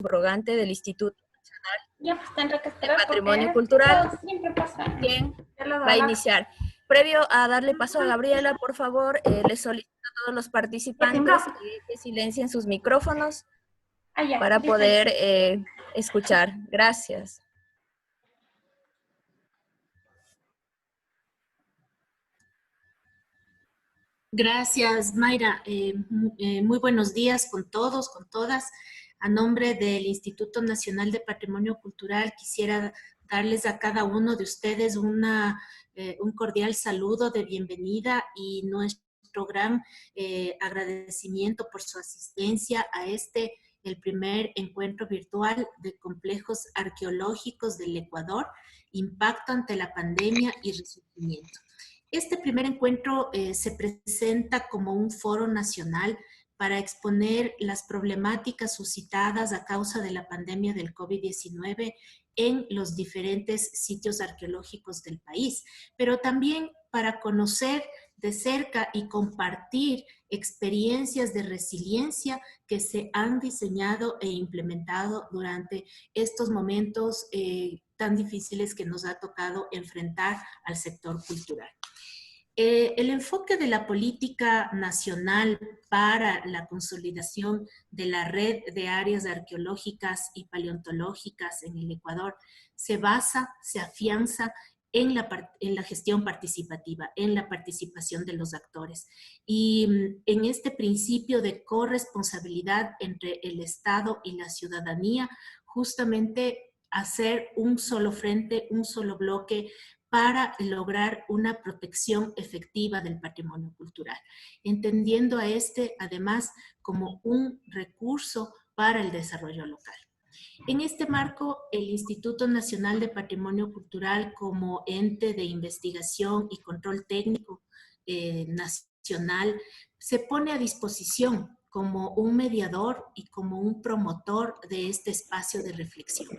Subrogante del Instituto Ya, pues tendré que de esperar Patrimonio porque Cultural, esto siempre pasa. quien va a iniciar. Previo a darle paso a Gabriela, por favor, les solicito a todos los Ya timbró. participantes que silencien sus micrófonos Ah, ya, para listo. poder escuchar. Gracias. Gracias, Mayra. Muy buenos días con todos, con todas. A nombre del Instituto Nacional de Patrimonio Cultural, quisiera darles a cada uno de ustedes un cordial saludo de bienvenida y nuestro gran agradecimiento por su asistencia a el primer encuentro virtual de complejos arqueológicos del Ecuador, impacto ante la pandemia y resurgimiento. Este primer encuentro se presenta como un foro nacional para exponer las problemáticas suscitadas a causa de la pandemia del COVID-19 en los diferentes sitios arqueológicos del país, pero también para conocer de cerca y compartir experiencias de resiliencia que se han diseñado e implementado durante estos momentos tan difíciles que nos ha tocado enfrentar al sector cultural. El enfoque de la política nacional para la consolidación de la red de áreas arqueológicas y paleontológicas en el Ecuador se basa, se afianza en la gestión participativa, en la participación de los actores. Y en este principio de corresponsabilidad entre el Estado y la ciudadanía, justamente hacer un solo frente, un solo bloque para lograr una protección efectiva del patrimonio cultural, entendiendo a además como un recurso para el desarrollo local. En este marco, el Instituto Nacional de Patrimonio Cultural, como ente de investigación y control técnico nacional, se pone a disposición como un mediador y como un promotor de este espacio de reflexión,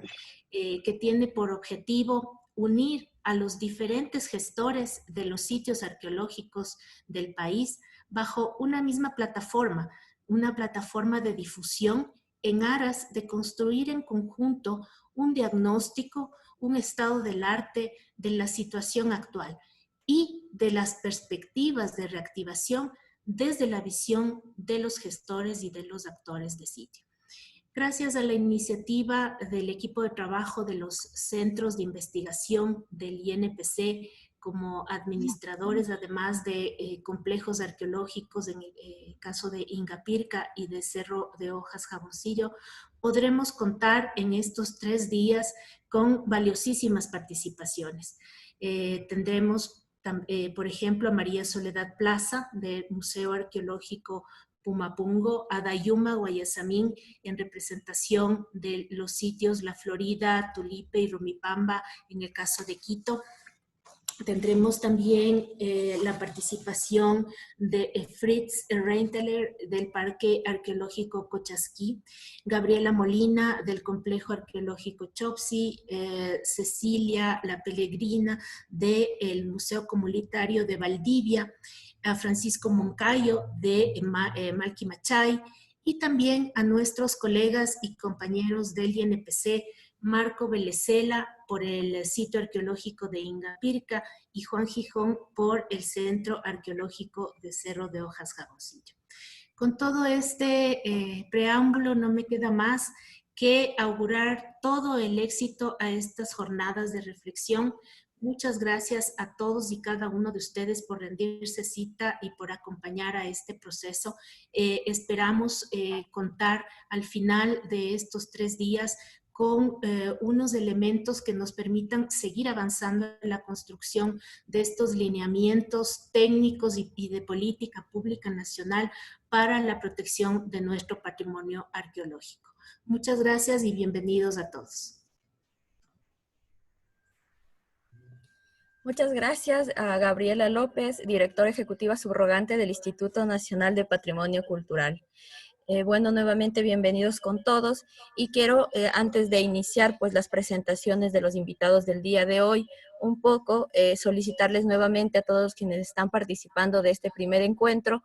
que tiene por objetivo unir a los diferentes gestores de los sitios arqueológicos del país bajo una misma plataforma, una plataforma de difusión en aras de construir en conjunto un diagnóstico, un estado del arte de la situación actual y de las perspectivas de reactivación desde la visión de los gestores y de los actores de sitio. Gracias a la iniciativa del equipo de trabajo de los centros de investigación del INPC como administradores, además de complejos arqueológicos en el caso de Ingapirca y de Cerro de Hojas Jaboncillo, podremos contar en estos 3 días con valiosísimas participaciones. Tendremos, por ejemplo, a María Soledad Plaza del Museo Arqueológico Pumapungo, a Dayuma Guayasamín en representación de los sitios La Florida, Tulipe y Rumipamba en el caso de Quito. Tendremos también la participación de Fritz Reinteler del Parque Arqueológico Cochasquí, Gabriela Molina del Complejo Arqueológico Chopsi, Cecilia La Pellegrina del Museo Comunitario de Valdivia, a Francisco Moncayo de Malquimachay y también a nuestros colegas y compañeros del INPC, Marco Belecela por el sitio arqueológico de Ingapirca y Juan Gijón por el Centro Arqueológico de Cerro de Hojas Jaboncillo. Con todo este preámbulo no me queda más que augurar todo el éxito a estas jornadas de reflexión. Muchas gracias a todos y cada uno de ustedes por rendirse cita y por acompañar a este proceso. Esperamos contar al final de estos 3 días con unos elementos que nos permitan seguir avanzando en la construcción de estos lineamientos técnicos y de política pública nacional para la protección de nuestro patrimonio arqueológico. Muchas gracias y bienvenidos a todos. Muchas gracias a Gabriela López, directora ejecutiva subrogante del Instituto Nacional de Patrimonio Cultural. Bueno, nuevamente bienvenidos con todos y quiero, antes de iniciar pues las presentaciones de los invitados del día de hoy, un poco, solicitarles nuevamente a todos quienes están participando de este primer encuentro,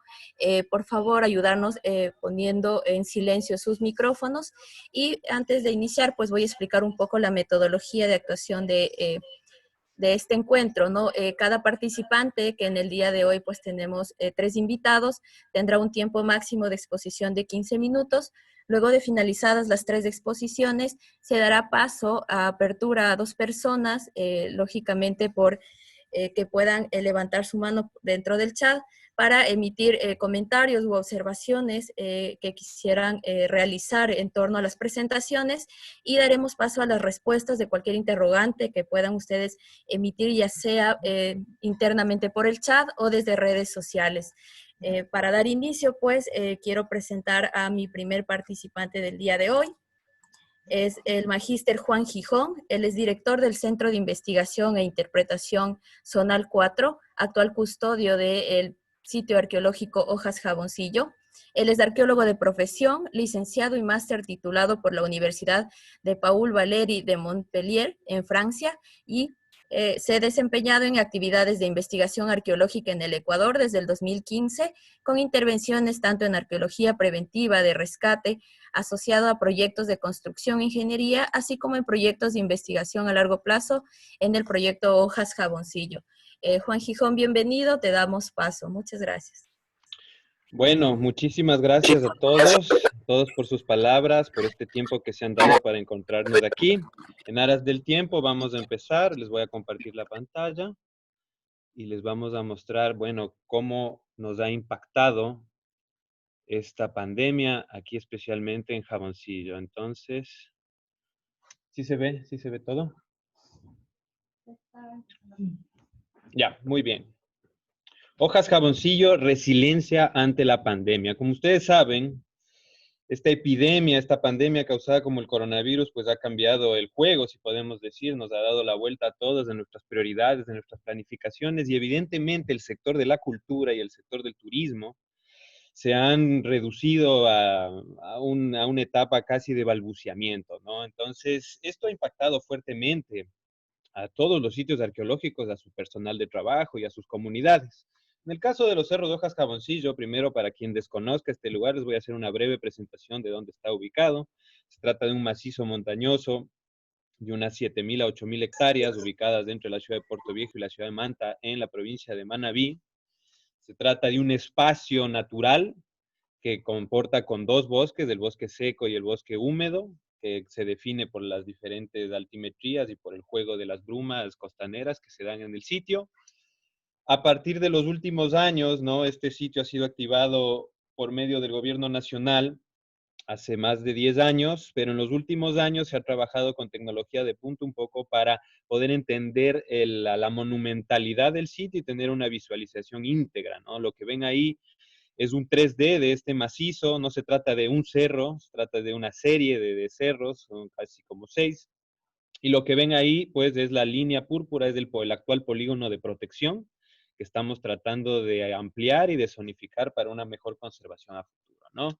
por favor ayudarnos poniendo en silencio sus micrófonos. Y antes de iniciar, pues voy a explicar un poco la metodología de actuación de este encuentro, ¿no? Cada participante, que en el día de hoy pues tenemos 3 invitados, tendrá un tiempo máximo de exposición de 15 minutos. Luego de finalizadas las 3 exposiciones, se dará paso a apertura a 2 personas, lógicamente por que puedan levantar su mano dentro del chat para emitir comentarios u observaciones que quisieran realizar en torno a las presentaciones, y daremos paso a las respuestas de cualquier interrogante que puedan ustedes emitir, ya sea internamente por el chat o desde redes sociales. Para dar inicio, pues, quiero presentar a mi primer participante del día de hoy. Es el magíster Juan Gijón. Él es director del Centro de Investigación e Interpretación Zonal 4, actual custodio del sitio arqueológico Hojas Jaboncillo. Él es arqueólogo de profesión, licenciado y máster titulado por la Universidad de Paul Valéry de Montpellier, en Francia, y se ha desempeñado en actividades de investigación arqueológica en el Ecuador desde el 2015, con intervenciones tanto en arqueología preventiva de rescate, asociado a proyectos de construcción e ingeniería, así como en proyectos de investigación a largo plazo en el proyecto Hojas Jaboncillo. Juan Gijón, bienvenido, te damos paso. Muchas gracias. Bueno, muchísimas gracias a todos por sus palabras, por este tiempo que se han dado para encontrarnos aquí. En aras del tiempo vamos a empezar, les voy a compartir la pantalla y les vamos a mostrar, bueno, cómo nos ha impactado esta pandemia aquí especialmente en Jaboncillo. Entonces, ¿sí se ve? ¿Sí se ve todo? Ya, muy bien. Hojas Jaboncillo, resiliencia ante la pandemia. Como ustedes saben, esta epidemia, esta pandemia causada como el coronavirus, pues ha cambiado el juego, si podemos decir, nos ha dado la vuelta a todas de nuestras prioridades, de nuestras planificaciones, y evidentemente el sector de la cultura y el sector del turismo se han reducido a una etapa casi de balbuceamiento, ¿no? Entonces, esto ha impactado fuertemente a todos los sitios arqueológicos, a su personal de trabajo y a sus comunidades. En el caso de los Cerros de Hojas Jaboncillo, primero, para quien desconozca este lugar, les voy a hacer una breve presentación de dónde está ubicado. Se trata de un macizo montañoso de unas 7.000 a 8.000 hectáreas, ubicadas dentro de la ciudad de Puerto Viejo y la ciudad de Manta, en la provincia de Manabí. Se trata de un espacio natural que comporta con 2 bosques, el bosque seco y el bosque húmedo, que se define por las diferentes altimetrías y por el juego de las brumas costaneras que se dan en el sitio. A partir de los últimos años, ¿no? Este sitio ha sido activado por medio del gobierno nacional hace más de 10 años, pero en los últimos años se ha trabajado con tecnología de punta un poco para poder entender la monumentalidad del sitio y tener una visualización íntegra, ¿no? Lo que ven ahí es un 3D de este macizo, no se trata de un cerro, se trata de una serie de cerros, son casi como 6. Y lo que ven ahí, pues, es la línea púrpura, es el actual polígono de protección que estamos tratando de ampliar y de zonificar para una mejor conservación a futuro, ¿no?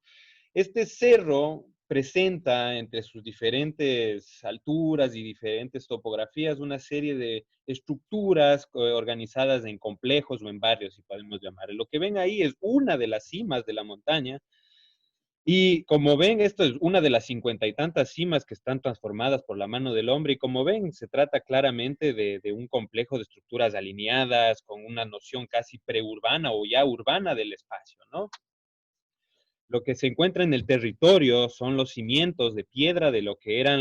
Este cerro presenta entre sus diferentes alturas y diferentes topografías una serie de estructuras organizadas en complejos o en barrios, si podemos llamar. Lo que ven ahí es una de las cimas de la montaña. Y como ven, esto es una de las 50 y tantas cimas que están transformadas por la mano del hombre. Y como ven, se trata claramente de un complejo de estructuras alineadas con una noción casi preurbana o ya urbana del espacio, ¿no? Lo que se encuentra en el territorio son los cimientos de piedra de lo que eran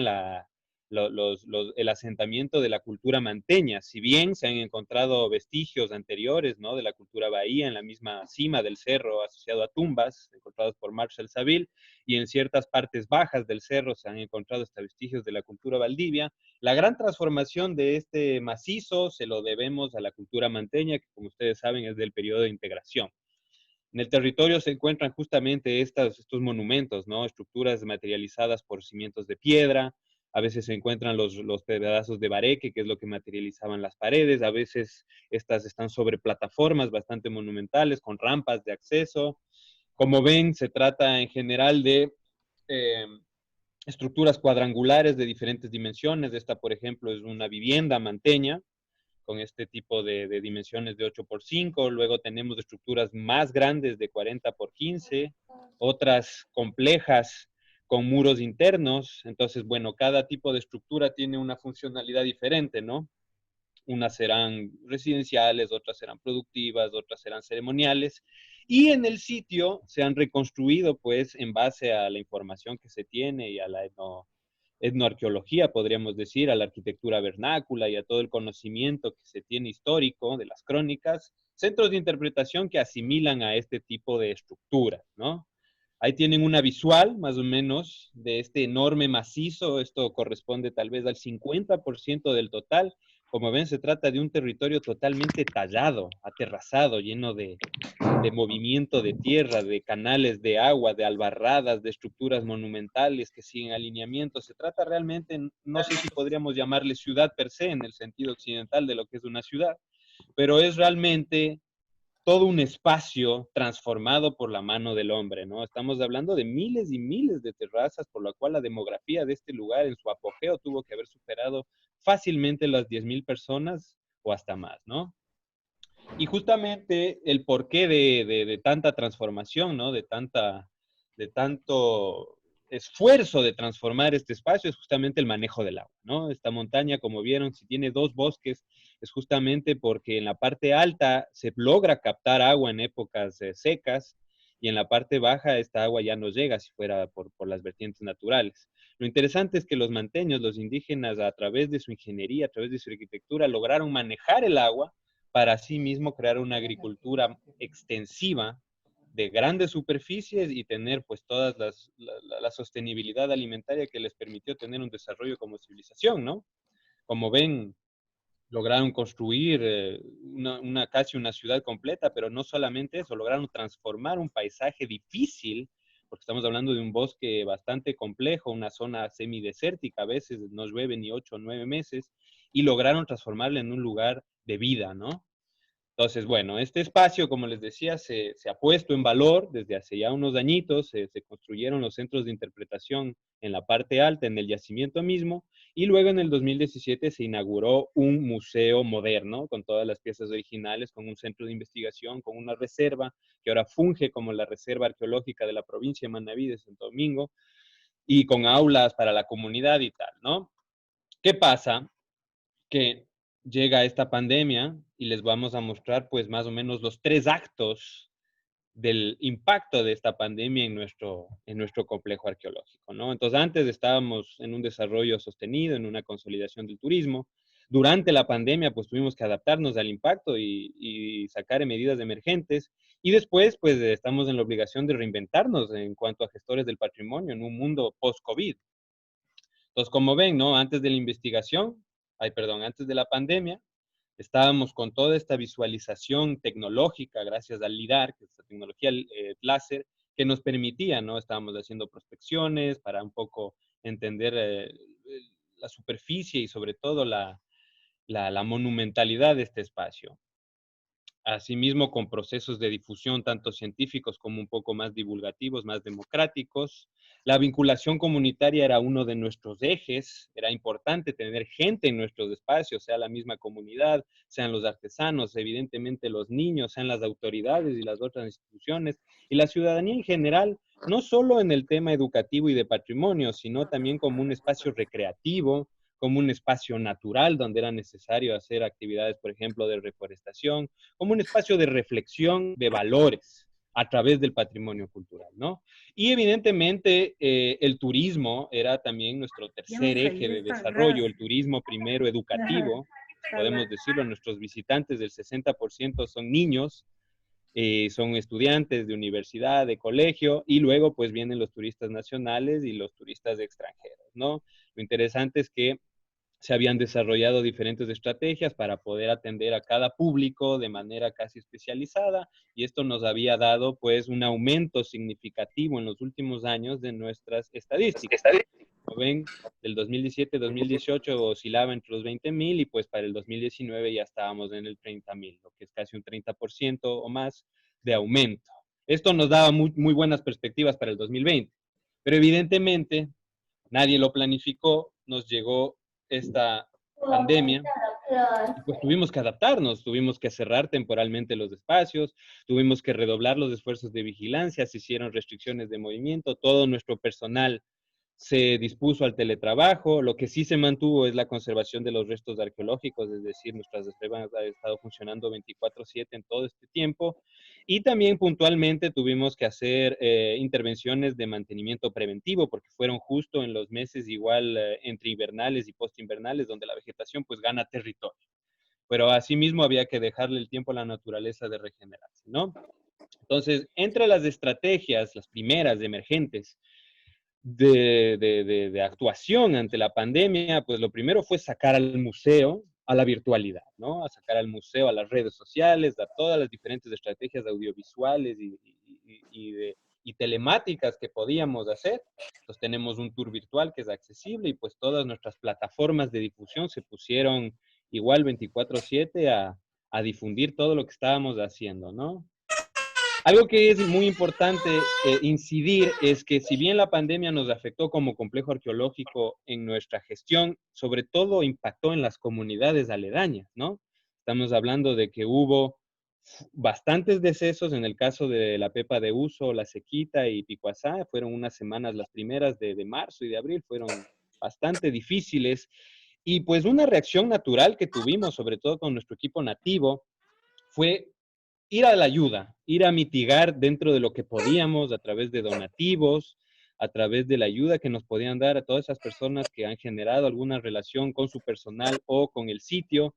el asentamiento de la cultura manteña. Si bien se han encontrado vestigios anteriores, ¿no? De la cultura bahía en la misma cima del cerro asociado a tumbas encontradas por Marshall Saville, y en ciertas partes bajas del cerro se han encontrado hasta vestigios de la cultura valdivia. La gran transformación de este macizo se lo debemos a la cultura manteña, que como ustedes saben es del periodo de integración. En el territorio se encuentran justamente estos monumentos, ¿no? Estructuras materializadas por cimientos de piedra. A veces se encuentran los pedazos de bareque, que es lo que materializaban las paredes. A veces estas están sobre plataformas bastante monumentales, con rampas de acceso. Como ven, se trata en general de estructuras cuadrangulares de diferentes dimensiones. Esta, por ejemplo, es una vivienda manteña, con este tipo de dimensiones de 8x5, luego tenemos estructuras más grandes de 40x15, otras complejas con muros internos. Entonces, bueno, cada tipo de estructura tiene una funcionalidad diferente, ¿no? Unas serán residenciales, otras serán productivas, otras serán ceremoniales. Y en el sitio se han reconstruido, pues, en base a la información que se tiene y a la etnoarqueología, podríamos decir, a la arquitectura vernácula y a todo el conocimiento que se tiene histórico de las crónicas, centros de interpretación que asimilan a este tipo de estructuras, ¿no? Ahí tienen una visual, más o menos, de este enorme macizo. Esto corresponde tal vez al 50% del total. Como ven, se trata de un territorio totalmente tallado, aterrazado, lleno de movimiento de tierra, de canales de agua, de albarradas, de estructuras monumentales que siguen alineamientos. Se trata realmente, no sé si podríamos llamarle ciudad per se en el sentido occidental de lo que es una ciudad, pero es realmente todo un espacio transformado por la mano del hombre, ¿no? Estamos hablando de miles y miles de terrazas, por lo cual la demografía de este lugar en su apogeo tuvo que haber superado fácilmente las 10.000 personas o hasta más, ¿no? Y justamente el porqué de tanta transformación, ¿no? De tanto esfuerzo de transformar este espacio es justamente el manejo del agua, ¿no? Esta montaña, como vieron, si tiene dos bosques, es justamente porque en la parte alta se logra captar agua en épocas secas y en la parte baja esta agua ya no llega si fuera por las vertientes naturales. Lo interesante es que los manteños, los indígenas, a través de su ingeniería, a través de su arquitectura, lograron manejar el agua para sí mismo crear una agricultura extensiva de grandes superficies y tener pues toda la sostenibilidad alimentaria que les permitió tener un desarrollo como civilización, ¿no? Como ven, lograron construir casi una ciudad completa, pero no solamente eso, lograron transformar un paisaje difícil, porque estamos hablando de un bosque bastante complejo, una zona semidesértica, a veces no llueve ni 8 o 9 meses, y lograron transformarla en un lugar de vida, ¿no? Entonces, bueno, este espacio, como les decía, se ha puesto en valor desde hace ya unos añitos, se construyeron los centros de interpretación en la parte alta, en el yacimiento mismo, y luego en el 2017 se inauguró un museo moderno con todas las piezas originales, con un centro de investigación, con una reserva que ahora funge como la reserva arqueológica de la provincia de Manabí de Santo Domingo, y con aulas para la comunidad y tal, ¿no? ¿Qué pasa? Que llega esta pandemia y les vamos a mostrar pues más o menos los 3 actos del impacto de esta pandemia en nuestro complejo arqueológico, ¿no? Entonces antes estábamos en un desarrollo sostenido, en una consolidación del turismo. Durante la pandemia pues tuvimos que adaptarnos al impacto y sacar medidas emergentes. Y después pues estamos en la obligación de reinventarnos en cuanto a gestores del patrimonio en un mundo post-COVID. Entonces, como ven, ¿no? Antes de la investigación, antes de la pandemia, estábamos con toda esta visualización tecnológica gracias al LIDAR, que es la tecnología láser, que nos permitía, ¿no? Estábamos haciendo prospecciones para un poco entender la superficie y sobre todo la monumentalidad de este espacio. Asimismo, con procesos de difusión tanto científicos como un poco más divulgativos, más democráticos. La vinculación comunitaria era uno de nuestros ejes. Era importante tener gente en nuestros espacios, sea la misma comunidad, sean los artesanos, evidentemente los niños, sean las autoridades y las otras instituciones, y la ciudadanía en general, no solo en el tema educativo y de patrimonio, sino también como un espacio recreativo, como un espacio natural donde era necesario hacer actividades, por ejemplo, de reforestación, como un espacio de reflexión de valores a través del patrimonio cultural, ¿no? Y evidentemente el turismo era también nuestro tercer eje de desarrollo, el turismo primero educativo, podemos decirlo, nuestros visitantes del 60% son niños, son estudiantes de universidad, de colegio, y luego pues vienen los turistas nacionales y los turistas extranjeros, ¿no? Lo interesante es que se habían desarrollado diferentes estrategias para poder atender a cada público de manera casi especializada y esto nos había dado pues un aumento significativo en los últimos años de nuestras estadísticas. Como ven, del 2017-2018 oscilaba entre los 20.000 y pues para el 2019 ya estábamos en el 30.000, lo que es casi un 30% o más de aumento. Esto nos daba muy buenas perspectivas para el 2020, pero evidentemente nadie lo planificó, nos llegó esta pandemia Pues tuvimos que adaptarnos, tuvimos que cerrar temporalmente los espacios, tuvimos que redoblar los esfuerzos de vigilancia, se hicieron restricciones de movimiento, todo nuestro personal se dispuso al teletrabajo. Lo que sí se mantuvo es la conservación de los restos arqueológicos, es decir, nuestras reservas han estado funcionando 24/7 en todo este tiempo. Y también puntualmente tuvimos que hacer intervenciones de mantenimiento preventivo, porque fueron justo en los meses igual entre invernales y postinvernales, donde la vegetación pues gana territorio. Pero asimismo había que dejarle el tiempo a la naturaleza de regenerarse, ¿no? Entonces, entre las estrategias, las primeras emergentes, de actuación ante la pandemia, pues lo primero fue sacar al museo a la virtualidad, ¿no? A sacar al museo a las redes sociales, a todas las diferentes estrategias audiovisuales y telemáticas que podíamos hacer. Entonces tenemos un tour virtual que es accesible y pues todas nuestras plataformas de difusión se pusieron igual 24/7 a difundir todo lo que estábamos haciendo, ¿no? Algo que es muy importante incidir es que si bien la pandemia nos afectó como complejo arqueológico en nuestra gestión, sobre todo impactó en las comunidades aledañas, ¿no? Estamos hablando de que hubo bastantes decesos en el caso de la Pepa de Uso, La Sequita y Picuazá. Fueron unas semanas, las primeras de marzo y de abril, fueron bastante difíciles. Y pues una reacción natural que tuvimos, sobre todo con nuestro equipo nativo, fue ir a la ayuda, ir a mitigar dentro de lo que podíamos a través de donativos, a través de la ayuda que nos podían dar a todas esas personas que han generado alguna relación con su personal o con el sitio,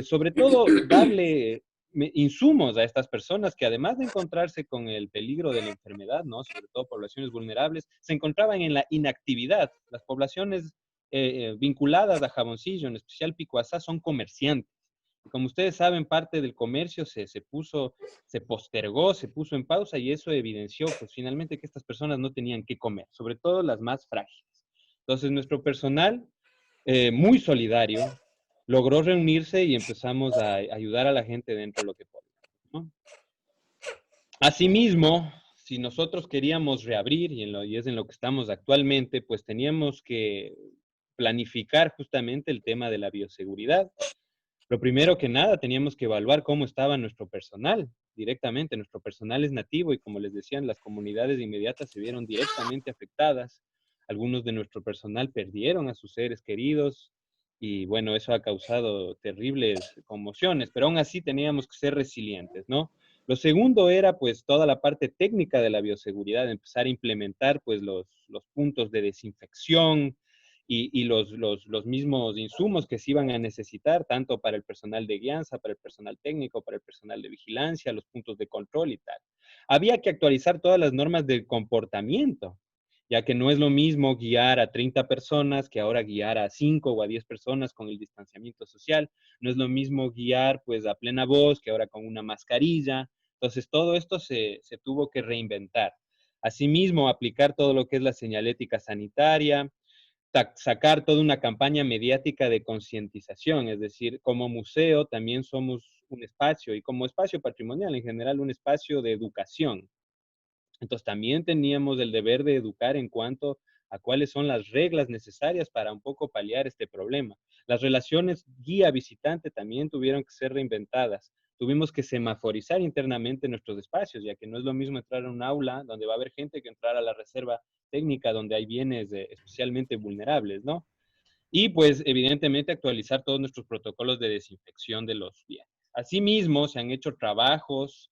sobre todo darle insumos a estas personas que además de encontrarse con el peligro de la enfermedad, ¿no? Sobre todo poblaciones vulnerables, se encontraban en la inactividad. Las poblaciones vinculadas a Jaboncillo, en especial Picuazá, son comerciantes. Como ustedes saben, parte del comercio se postergó, se puso en pausa y eso evidenció, pues finalmente que estas personas no tenían que comer, sobre todo las más frágiles. Entonces, nuestro personal, muy solidario, logró reunirse y empezamos a ayudar a la gente dentro de lo que podíamos, ¿no? Asimismo, si nosotros queríamos reabrir, y es en lo que estamos actualmente, pues teníamos que planificar justamente el tema de la bioseguridad. Lo primero que nada, teníamos que evaluar cómo estaba nuestro personal directamente. Nuestro personal es nativo y como les decían, las comunidades inmediatas se vieron directamente afectadas. Algunos de nuestro personal perdieron a sus seres queridos y bueno, eso ha causado terribles conmociones, pero aún así teníamos que ser resilientes, ¿no? Lo segundo era pues toda la parte técnica de la bioseguridad, empezar a implementar pues los puntos de desinfección, y los mismos insumos que se iban a necesitar, tanto para el personal de guianza, para el personal técnico, para el personal de vigilancia, los puntos de control y tal. Había que actualizar todas las normas del comportamiento, ya que no es lo mismo guiar a 30 personas que ahora guiar a 5 o a 10 personas con el distanciamiento social. No es lo mismo guiar pues a plena voz que ahora con una mascarilla. Entonces todo esto se tuvo que reinventar. Asimismo, aplicar todo lo que es la señalética sanitaria, sacar toda una campaña mediática de concientización, es decir, como museo también somos un espacio y como espacio patrimonial en general un espacio de educación. Entonces también teníamos el deber de educar en cuanto a cuáles son las reglas necesarias para un poco paliar este problema. Las relaciones guía-visitante también tuvieron que ser reinventadas. Tuvimos que semaforizar internamente nuestros espacios, ya que no es lo mismo entrar a un aula donde va a haber gente que entrar a la reserva técnica donde hay bienes especialmente vulnerables, ¿no? Y pues evidentemente actualizar todos nuestros protocolos de desinfección de los bienes. Asimismo, se han hecho trabajos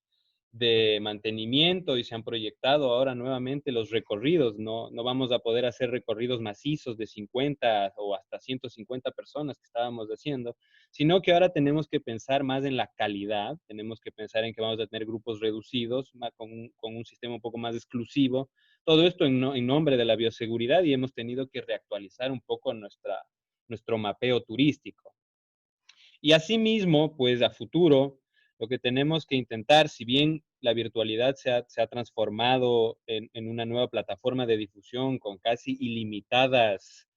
de mantenimiento y se han proyectado ahora nuevamente los recorridos. No vamos a poder hacer recorridos macizos de 50 o hasta 150 personas que estábamos haciendo, sino que ahora tenemos que pensar más en la calidad, tenemos que pensar en que vamos a tener grupos reducidos, con un sistema un poco más exclusivo, todo esto en nombre de la bioseguridad y hemos tenido que reactualizar un poco nuestro mapeo turístico. Y asimismo, pues a futuro, lo que tenemos que intentar, si bien la virtualidad se ha transformado en una nueva plataforma de difusión con casi ilimitadas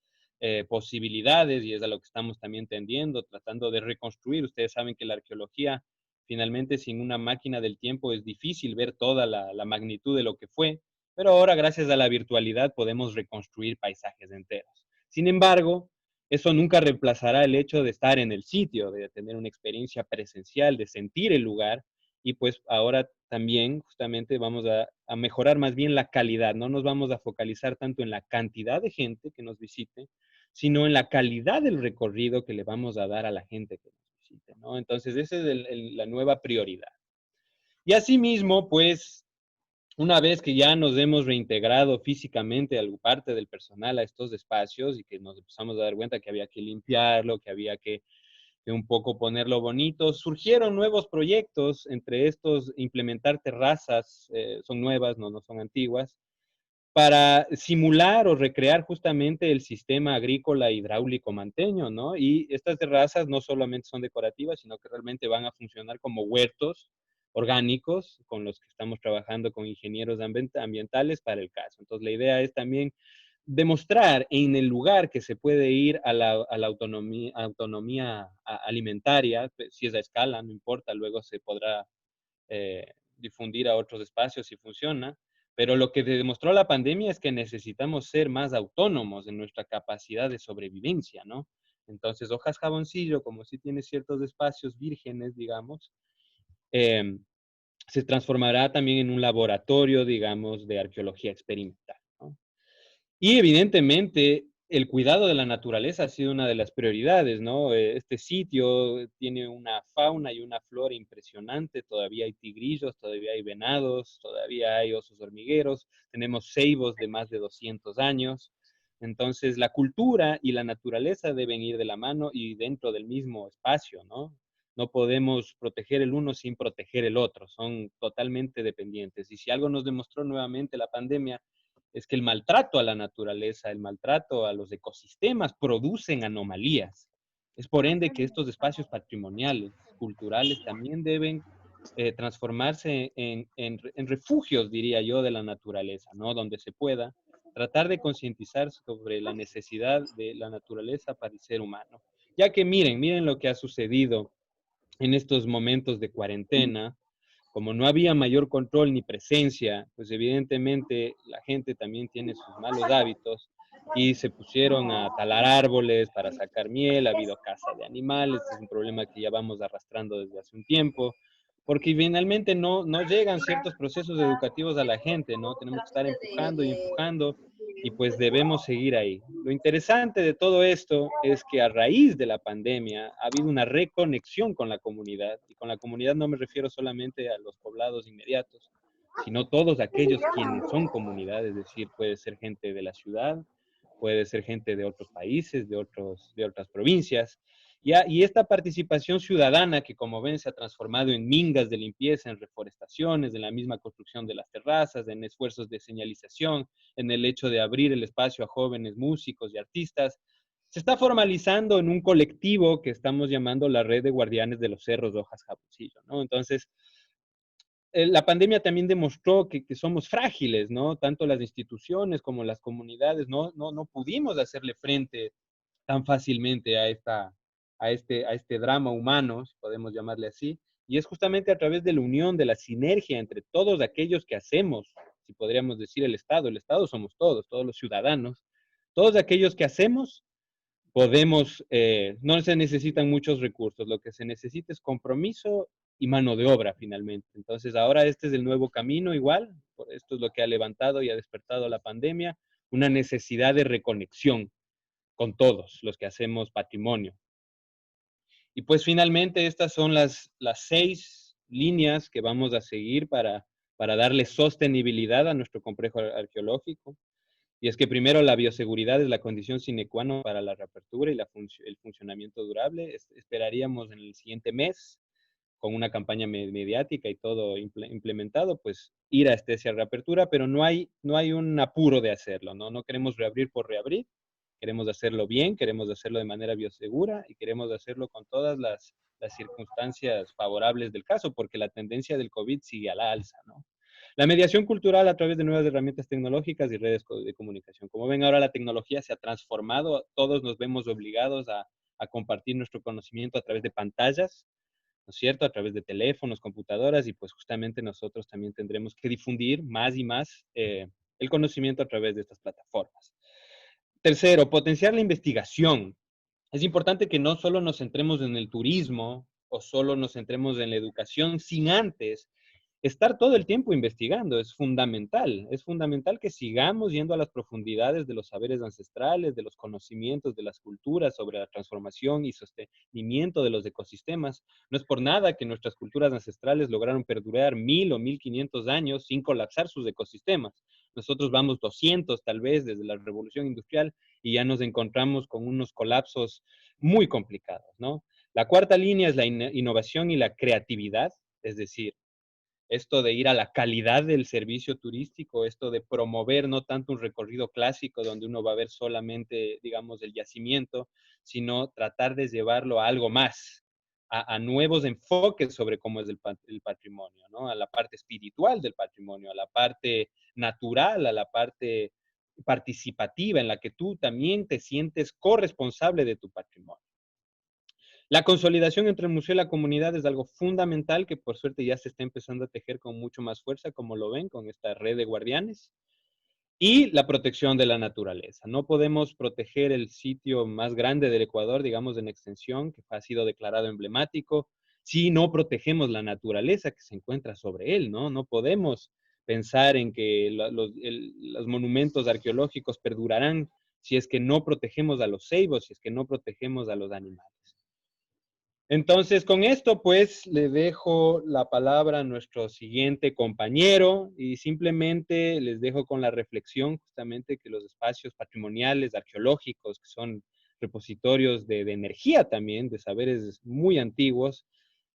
posibilidades, y es a lo que estamos también tendiendo, tratando de reconstruir. Ustedes saben que la arqueología, finalmente, sin una máquina del tiempo, es difícil ver toda la magnitud de lo que fue, pero ahora, gracias a la virtualidad, podemos reconstruir paisajes enteros. Sin embargo, eso nunca reemplazará el hecho de estar en el sitio, de tener una experiencia presencial, de sentir el lugar. Y pues ahora también justamente vamos a mejorar más bien la calidad. No nos vamos a focalizar tanto en la cantidad de gente que nos visite, sino en la calidad del recorrido que le vamos a dar a la gente que nos visite, ¿no? Entonces, esa es la nueva prioridad. Y asimismo, pues, una vez que ya nos hemos reintegrado físicamente a parte del personal a estos espacios y que nos empezamos a dar cuenta que había que limpiarlo, que había que un poco ponerlo bonito, surgieron nuevos proyectos, entre estos implementar terrazas, son nuevas, no son antiguas, para simular o recrear justamente el sistema agrícola hidráulico manteño, ¿no? Y estas terrazas no solamente son decorativas, sino que realmente van a funcionar como huertos orgánicos con los que estamos trabajando con ingenieros ambientales para el caso. Entonces, la idea es también demostrar en el lugar que se puede ir a la autonomía alimentaria, pues, si es a escala, no importa, luego se podrá difundir a otros espacios si funciona, pero lo que demostró la pandemia es que necesitamos ser más autónomos en nuestra capacidad de sobrevivencia, ¿no? Entonces, Hojas Jaboncillo, como si tiene ciertos espacios vírgenes, digamos, eh, se transformará también en un laboratorio, digamos, de arqueología experimental, ¿no? Y evidentemente, el cuidado de la naturaleza ha sido una de las prioridades, ¿no? Este sitio tiene una fauna y una flora impresionante, todavía hay tigrillos, todavía hay venados, todavía hay osos hormigueros, tenemos ceibos de más de 200 años. Entonces, la cultura y la naturaleza deben ir de la mano y dentro del mismo espacio, ¿no? No podemos proteger el uno sin proteger el otro, son totalmente dependientes. Y si algo nos demostró nuevamente la pandemia, es que el maltrato a la naturaleza, el maltrato a los ecosistemas producen anomalías. Es por ende que estos espacios patrimoniales, culturales, también deben transformarse en refugios, diría yo, de la naturaleza, ¿no? Donde se pueda tratar de concientizar sobre la necesidad de la naturaleza para el ser humano. Ya que miren lo que ha sucedido en estos momentos de cuarentena. Como no había mayor control ni presencia, pues evidentemente la gente también tiene sus malos hábitos y se pusieron a talar árboles para sacar miel, ha habido caza de animales, este es un problema que ya vamos arrastrando desde hace un tiempo, porque finalmente no llegan ciertos procesos educativos a la gente, ¿no? Tenemos que estar empujando y empujando y pues debemos seguir ahí. Lo interesante de todo esto es que a raíz de la pandemia ha habido una reconexión con la comunidad, y con la comunidad no me refiero solamente a los poblados inmediatos, sino todos aquellos quienes son comunidad, es decir, puede ser gente de la ciudad, puede ser gente de otros países, de otras provincias, y esta participación ciudadana que, como ven, se ha transformado en mingas de limpieza, en reforestaciones, en la misma construcción de las terrazas, en esfuerzos de señalización, en el hecho de abrir el espacio a jóvenes músicos y artistas, se está formalizando en un colectivo que estamos llamando la Red de Guardianes de los Cerros de Hojas Jaboncillo, ¿no? Entonces, la pandemia también demostró que somos frágiles, ¿no? Tanto las instituciones como las comunidades, no pudimos hacerle frente tan fácilmente a este drama humano, si podemos llamarle así, y es justamente a través de la unión, de la sinergia entre todos aquellos que hacemos, si podríamos decir el Estado somos todos los ciudadanos, todos aquellos que hacemos, podemos, no se necesitan muchos recursos, lo que se necesita es compromiso y mano de obra finalmente. Entonces ahora este es el nuevo camino igual, esto es lo que ha levantado y ha despertado la pandemia, una necesidad de reconexión con todos los que hacemos patrimonio. Y pues finalmente estas son las 6 líneas que vamos a seguir para darle sostenibilidad a nuestro complejo arqueológico. Y es que primero la bioseguridad es la condición sine qua non para la reapertura y el funcionamiento durable. Esperaríamos en el siguiente mes, con una campaña mediática y todo implementado, pues ir a esta reapertura, pero no hay un apuro de hacerlo, ¿no? No queremos reabrir por reabrir, queremos hacerlo bien, queremos hacerlo de manera biosegura y queremos hacerlo con todas las circunstancias favorables del caso, porque la tendencia del COVID sigue a la alza, ¿no? La mediación cultural a través de nuevas herramientas tecnológicas y redes de comunicación. Como ven, ahora la tecnología se ha transformado, todos nos vemos obligados a compartir nuestro conocimiento a través de pantallas, ¿no es cierto? A través de teléfonos, computadoras, y pues justamente nosotros también tendremos que difundir más y más el conocimiento a través de estas plataformas. Tercero, potenciar la investigación. Es importante que no solo nos centremos en el turismo o solo nos centremos en la educación sin antes estar todo el tiempo investigando. Es fundamental que sigamos yendo a las profundidades de los saberes ancestrales, de los conocimientos de las culturas sobre la transformación y sostenimiento de los ecosistemas. No es por nada que nuestras culturas ancestrales lograron perdurar 1000 o 1500 años sin colapsar sus ecosistemas. Nosotros vamos 200 tal vez desde la revolución industrial y ya nos encontramos con unos colapsos muy complicados, ¿no? La cuarta línea es la innovación y la creatividad, es decir, esto de ir a la calidad del servicio turístico, esto de promover no tanto un recorrido clásico donde uno va a ver solamente, digamos, el yacimiento, sino tratar de llevarlo a algo más, a nuevos enfoques sobre cómo es el patrimonio, ¿no? A la parte espiritual del patrimonio, a la parte natural, a la parte participativa en la que tú también te sientes corresponsable de tu patrimonio. La consolidación entre el museo y la comunidad es algo fundamental que por suerte ya se está empezando a tejer con mucho más fuerza, como lo ven, con esta red de guardianes. Y la protección de la naturaleza. No podemos proteger el sitio más grande del Ecuador, digamos, en extensión, que ha sido declarado emblemático, si no protegemos la naturaleza que se encuentra sobre él, ¿no? No podemos pensar en que los monumentos arqueológicos perdurarán si es que no protegemos a los ceibos, si es que no protegemos a los animales. Entonces, con esto, pues, le dejo la palabra a nuestro siguiente compañero y simplemente les dejo con la reflexión justamente que los espacios patrimoniales, arqueológicos, que son repositorios de energía también, de saberes muy antiguos,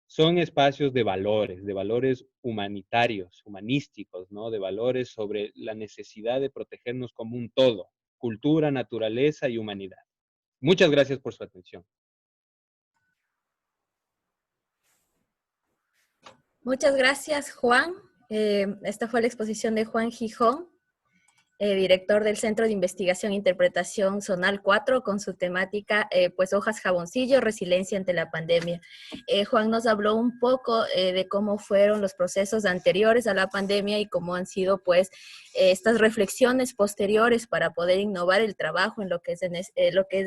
son espacios de valores humanitarios, humanísticos, ¿no? De valores sobre la necesidad de protegernos como un todo, cultura, naturaleza y humanidad. Muchas gracias por su atención. Muchas gracias, Juan. Esta fue la exposición de Juan Gijón, director del Centro de Investigación e Interpretación Zonal 4, con su temática, pues, hojas jaboncillo, resiliencia ante la pandemia. Juan nos habló un poco de cómo fueron los procesos anteriores a la pandemia y cómo han sido, pues, estas reflexiones posteriores para poder innovar el trabajo en lo que es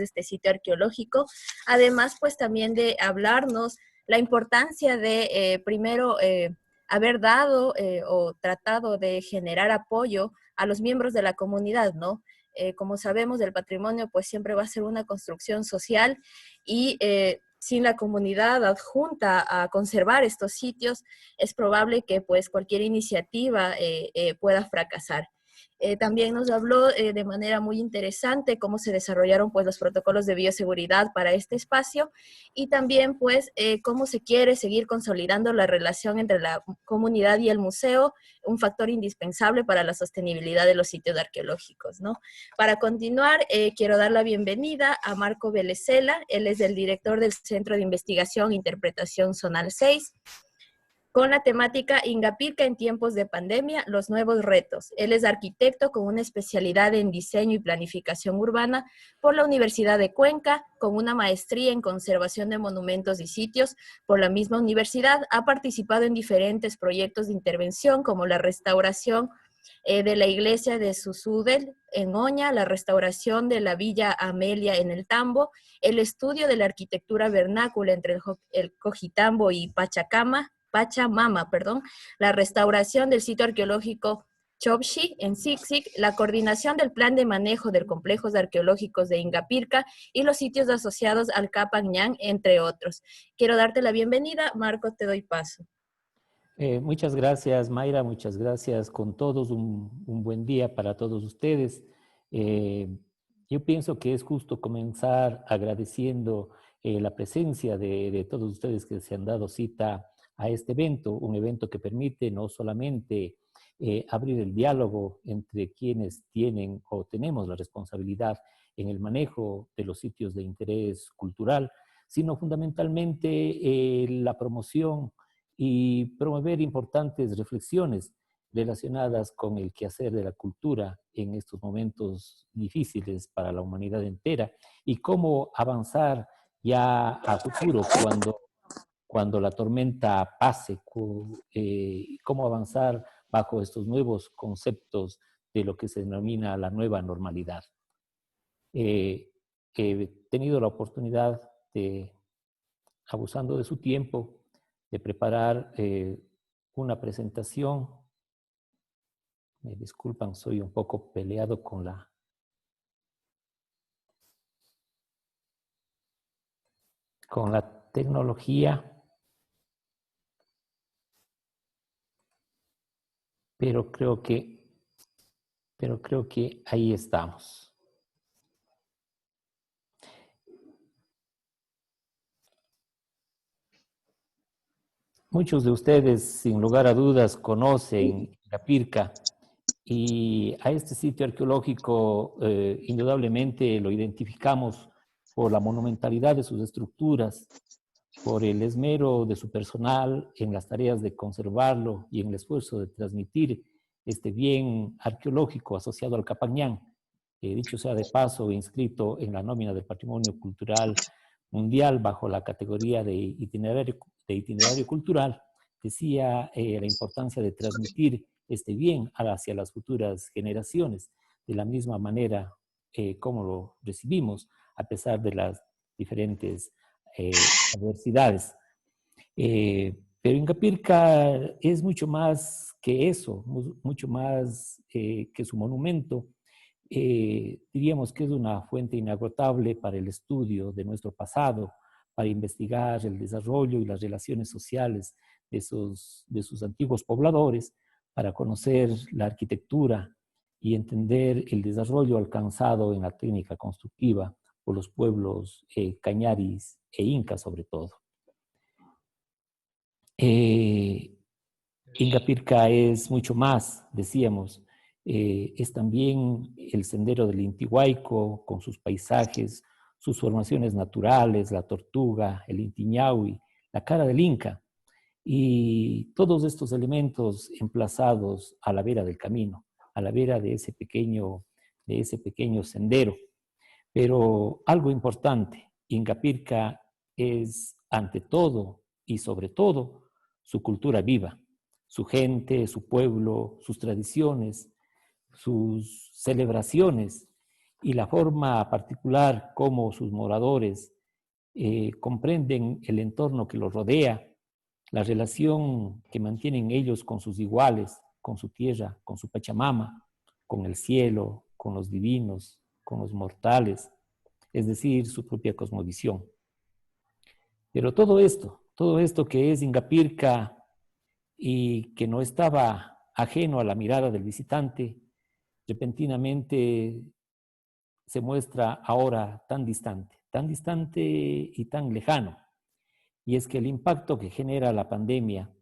este sitio arqueológico. Además, pues, también de hablarnos la importancia de, primero, haber dado o tratado de generar apoyo a los miembros de la comunidad, ¿no? Como sabemos, el patrimonio pues siempre va a ser una construcción social y sin la comunidad adjunta a conservar estos sitios, es probable que pues cualquier iniciativa pueda fracasar. También nos habló de manera muy interesante cómo se desarrollaron pues los protocolos de bioseguridad para este espacio y también pues cómo se quiere seguir consolidando la relación entre la comunidad y el museo, un factor indispensable para la sostenibilidad de los sitios arqueológicos, ¿no? Para continuar, quiero dar la bienvenida a Marco Belecela. Él es el director del Centro de Investigación e Interpretación Zonal 6, con la temática Ingapirca en tiempos de pandemia, los nuevos retos. Él es arquitecto con una especialidad en diseño y planificación urbana por la Universidad de Cuenca, con una maestría en conservación de monumentos y sitios por la misma universidad. Ha participado en diferentes proyectos de intervención como la restauración de la iglesia de Susúdel en Oña, la restauración de la Villa Amelia en el Tambo, el estudio de la arquitectura vernácula entre el Cojitambo y Pachamama, la restauración del sitio arqueológico Chopshi en Sixic, la coordinación del plan de manejo de complejos arqueológicos de Ingapirca y los sitios asociados al Capañán, entre otros. Quiero darte la bienvenida. Marco, te doy paso. Muchas gracias, Mayra, muchas gracias con todos. Un buen día para todos ustedes. Yo pienso que es justo comenzar agradeciendo la presencia de todos ustedes que se han dado cita a este evento, un evento que permite no solamente abrir el diálogo entre quienes tienen o tenemos la responsabilidad en el manejo de los sitios de interés cultural, sino fundamentalmente la promoción y promover importantes reflexiones relacionadas con el quehacer de la cultura en estos momentos difíciles para la humanidad entera y cómo avanzar ya a futuro cuando la tormenta pase, cómo avanzar bajo estos nuevos conceptos de lo que se denomina la nueva normalidad. he tenido la oportunidad de, abusando de su tiempo, de preparar una presentación. Me disculpan, soy un poco peleado con la tecnología, pero creo que ahí estamos. Muchos de ustedes, sin lugar a dudas, conocen Ingapirca, y a este sitio arqueológico indudablemente lo identificamos por la monumentalidad de sus estructuras, por el esmero de su personal en las tareas de conservarlo y en el esfuerzo de transmitir este bien arqueológico asociado al Capañán, dicho sea de paso, inscrito en la nómina del Patrimonio Cultural Mundial bajo la categoría de itinerario cultural. Decía la importancia de transmitir este bien hacia las futuras generaciones, de la misma manera como lo recibimos, a pesar de las diferentes adversidades. Pero Ingapirca es mucho más que eso, mucho más que su monumento. Diríamos que es una fuente inagotable para el estudio de nuestro pasado, para investigar el desarrollo y las relaciones sociales de sus antiguos pobladores, para conocer la arquitectura y entender el desarrollo alcanzado en la técnica constructiva por los pueblos cañaris e incas sobre todo. Ingapirca es mucho más, decíamos. Es también el sendero del Intihuayco, con sus paisajes, sus formaciones naturales, la tortuga, el Intiñahui, la cara del Inca, y todos estos elementos emplazados a la vera del camino, a la vera de ese pequeño sendero. Pero algo importante, Ingapirca es ante todo y sobre todo su cultura viva, su gente, su pueblo, sus tradiciones, sus celebraciones y la forma particular como sus moradores comprenden el entorno que los rodea, la relación que mantienen ellos con sus iguales, con su tierra, con su Pachamama, con el cielo, con los divinos, con los mortales, es decir, su propia cosmovisión. Pero todo esto que es Ingapirca y que no estaba ajeno a la mirada del visitante, repentinamente se muestra ahora tan distante y tan lejano. Y es que el impacto que genera la pandemia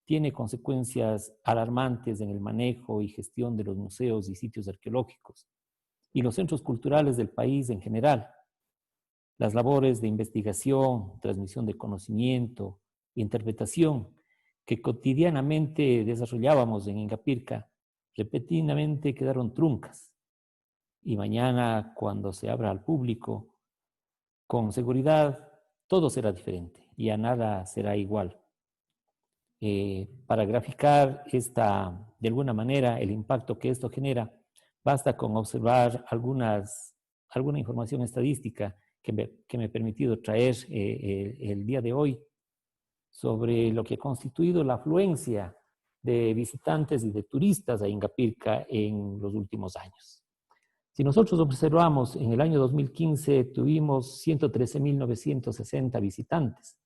tiene consecuencias alarmantes en el manejo y gestión de los museos y sitios arqueológicos y los centros culturales del país en general. Las labores de investigación, transmisión de conocimiento, interpretación que cotidianamente desarrollábamos en Ingapirca, repentinamente quedaron truncas. Y mañana, cuando se abra al público, con seguridad, todo será diferente, ya nada será igual. Para graficar de alguna manera el impacto que esto genera, basta con observar alguna información estadística que me he permitido traer el día de hoy sobre lo que ha constituido la afluencia de visitantes y de turistas a Ingapirca en los últimos años. Si nosotros observamos, en el año 2015 tuvimos 113.960 visitantes.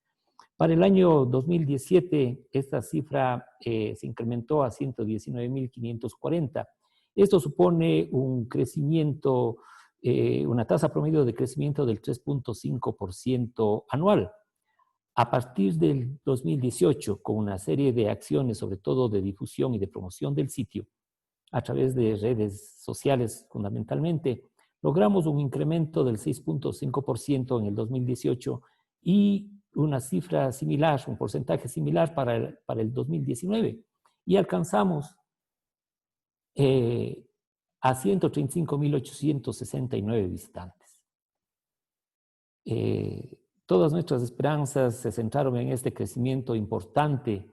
Para el año 2017 esta cifra se incrementó a 119.540. Esto supone un crecimiento, una tasa promedio de crecimiento del 3.5% anual. A partir del 2018, con una serie de acciones, sobre todo de difusión y de promoción del sitio, a través de redes sociales fundamentalmente, logramos un incremento del 6.5% en el 2018 y una cifra similar, un porcentaje similar para el 2019. Y alcanzamos a 135.869 visitantes. Todas nuestras esperanzas se centraron en este crecimiento importante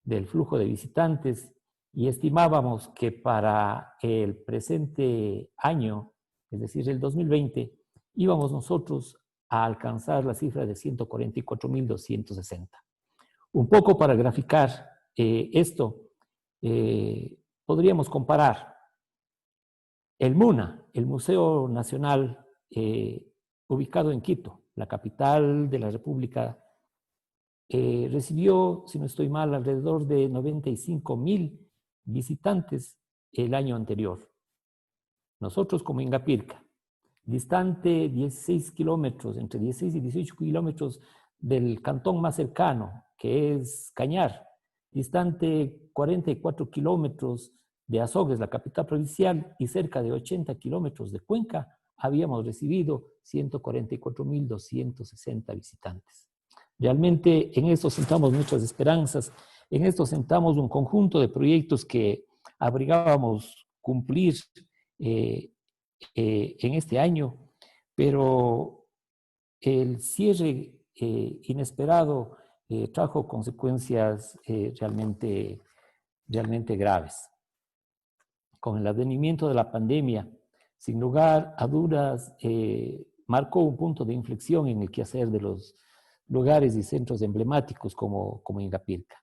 del flujo de visitantes y estimábamos que para el presente año, es decir, el 2020, íbamos nosotros a alcanzar la cifra de 144.260. Un poco para graficar esto, podríamos comparar el MUNA, el Museo Nacional ubicado en Quito, la capital de la República, recibió, si no estoy mal, alrededor de 95.000 visitantes el año anterior. Nosotros como Ingapirca, distante 16 kilómetros, entre 16 y 18 kilómetros del cantón más cercano, que es Cañar, distante 44 kilómetros de Azogues, la capital provincial, y cerca de 80 kilómetros de Cuenca, habíamos recibido 144.260 visitantes. Realmente en esto sentamos muchas esperanzas, en esto sentamos un conjunto de proyectos que abrigábamos cumplir en este año, pero el cierre inesperado trajo consecuencias realmente graves. Con el advenimiento de la pandemia, sin lugar a dudas, marcó un punto de inflexión en el quehacer de los lugares y centros emblemáticos como Ingapirca.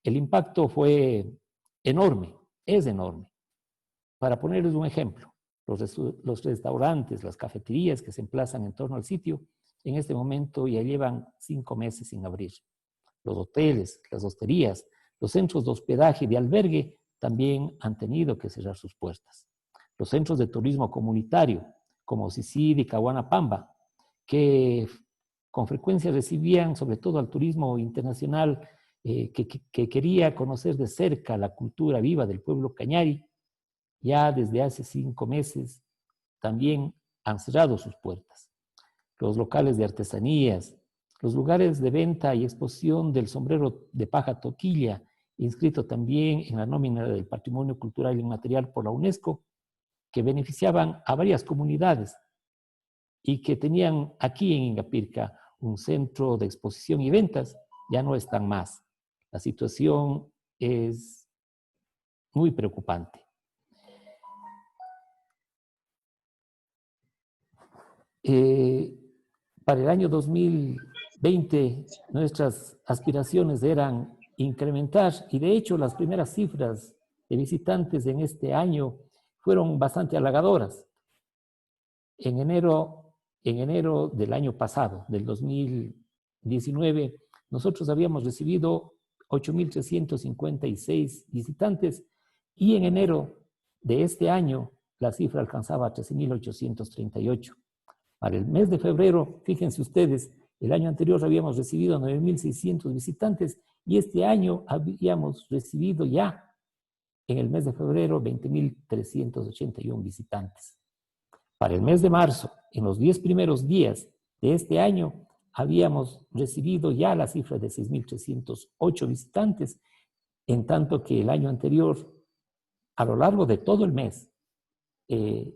El impacto fue enorme, es enorme. Para ponerles un ejemplo, los restaurantes, las cafeterías que se emplazan en torno al sitio, en este momento ya llevan 5 meses sin abrir. Los hoteles, las hosterías, los centros de hospedaje y de albergue también han tenido que cerrar sus puertas. Los centros de turismo comunitario, como Sisidi y Cahuanapamba, que con frecuencia recibían sobre todo al turismo internacional que quería conocer de cerca la cultura viva del pueblo cañari, ya desde hace 5 meses también han cerrado sus puertas. Los locales de artesanías, los lugares de venta y exposición del sombrero de paja toquilla, inscrito también en la nómina del Patrimonio Cultural Inmaterial por la UNESCO, que beneficiaban a varias comunidades y que tenían aquí en Ingapirca un centro de exposición y ventas, ya no están más. La situación es muy preocupante. Para el año 2020, nuestras aspiraciones eran incrementar, y de hecho las primeras cifras de visitantes en este año fueron bastante halagadoras. En enero del año pasado, del 2019, nosotros habíamos recibido 8.356 visitantes y en enero de este año la cifra alcanzaba a 13.838. Para el mes de febrero, fíjense ustedes, el año anterior habíamos recibido 9.600 visitantes y este año habíamos recibido ya en el mes de febrero 20.381 visitantes. Para el mes de marzo, en los 10 primeros días de este año, habíamos recibido ya la cifra de 6.308 visitantes, en tanto que el año anterior, a lo largo de todo el mes,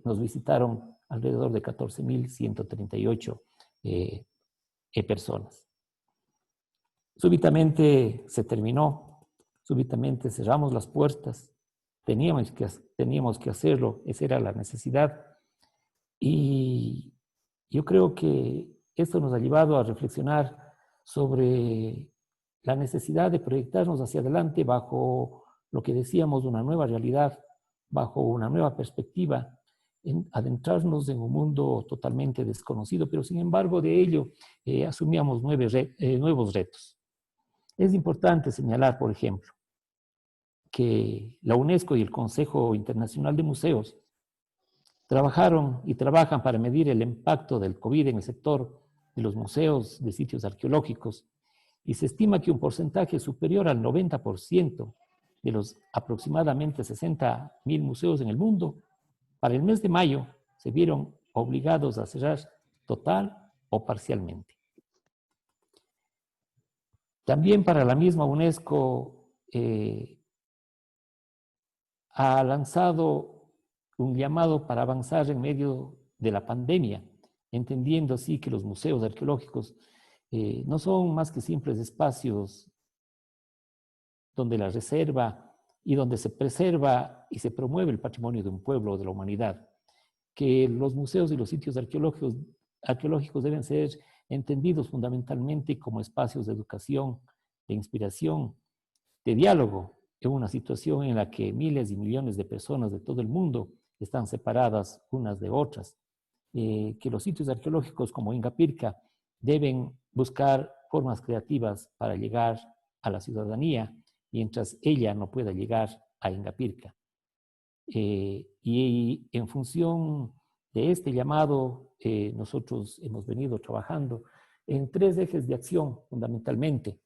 nos visitaron alrededor de 14.138 personas. Súbitamente se terminó, súbitamente cerramos las puertas, teníamos que hacerlo, esa era la necesidad. Y yo creo que esto nos ha llevado a reflexionar sobre la necesidad de proyectarnos hacia adelante bajo lo que decíamos, una nueva realidad, bajo una nueva perspectiva, adentrarnos en un mundo totalmente desconocido, pero sin embargo de ello asumíamos nuevos retos. Es importante señalar, por ejemplo, que la UNESCO y el Consejo Internacional de Museos trabajaron y trabajan para medir el impacto del COVID en el sector de los museos de sitios arqueológicos y se estima que un porcentaje superior al 90% de los aproximadamente 60.000 museos en el mundo, para el mes de mayo se vieron obligados a cerrar total o parcialmente. También para la misma UNESCO ha lanzado un llamado para avanzar en medio de la pandemia, entendiendo así que los museos arqueológicos no son más que simples espacios donde la reserva y donde se preserva y se promueve el patrimonio de un pueblo o de la humanidad, que los museos y los sitios arqueológicos arqueológicos deben ser entendidos fundamentalmente como espacios de educación, de inspiración, de diálogo, en una situación en la que miles y millones de personas de todo el mundo están separadas unas de otras. Que los sitios arqueológicos como Ingapirca deben buscar formas creativas para llegar a la ciudadanía, mientras ella no pueda llegar a Ingapirca. Y en función de este llamado, nosotros hemos venido trabajando en 3 ejes de acción, fundamentalmente.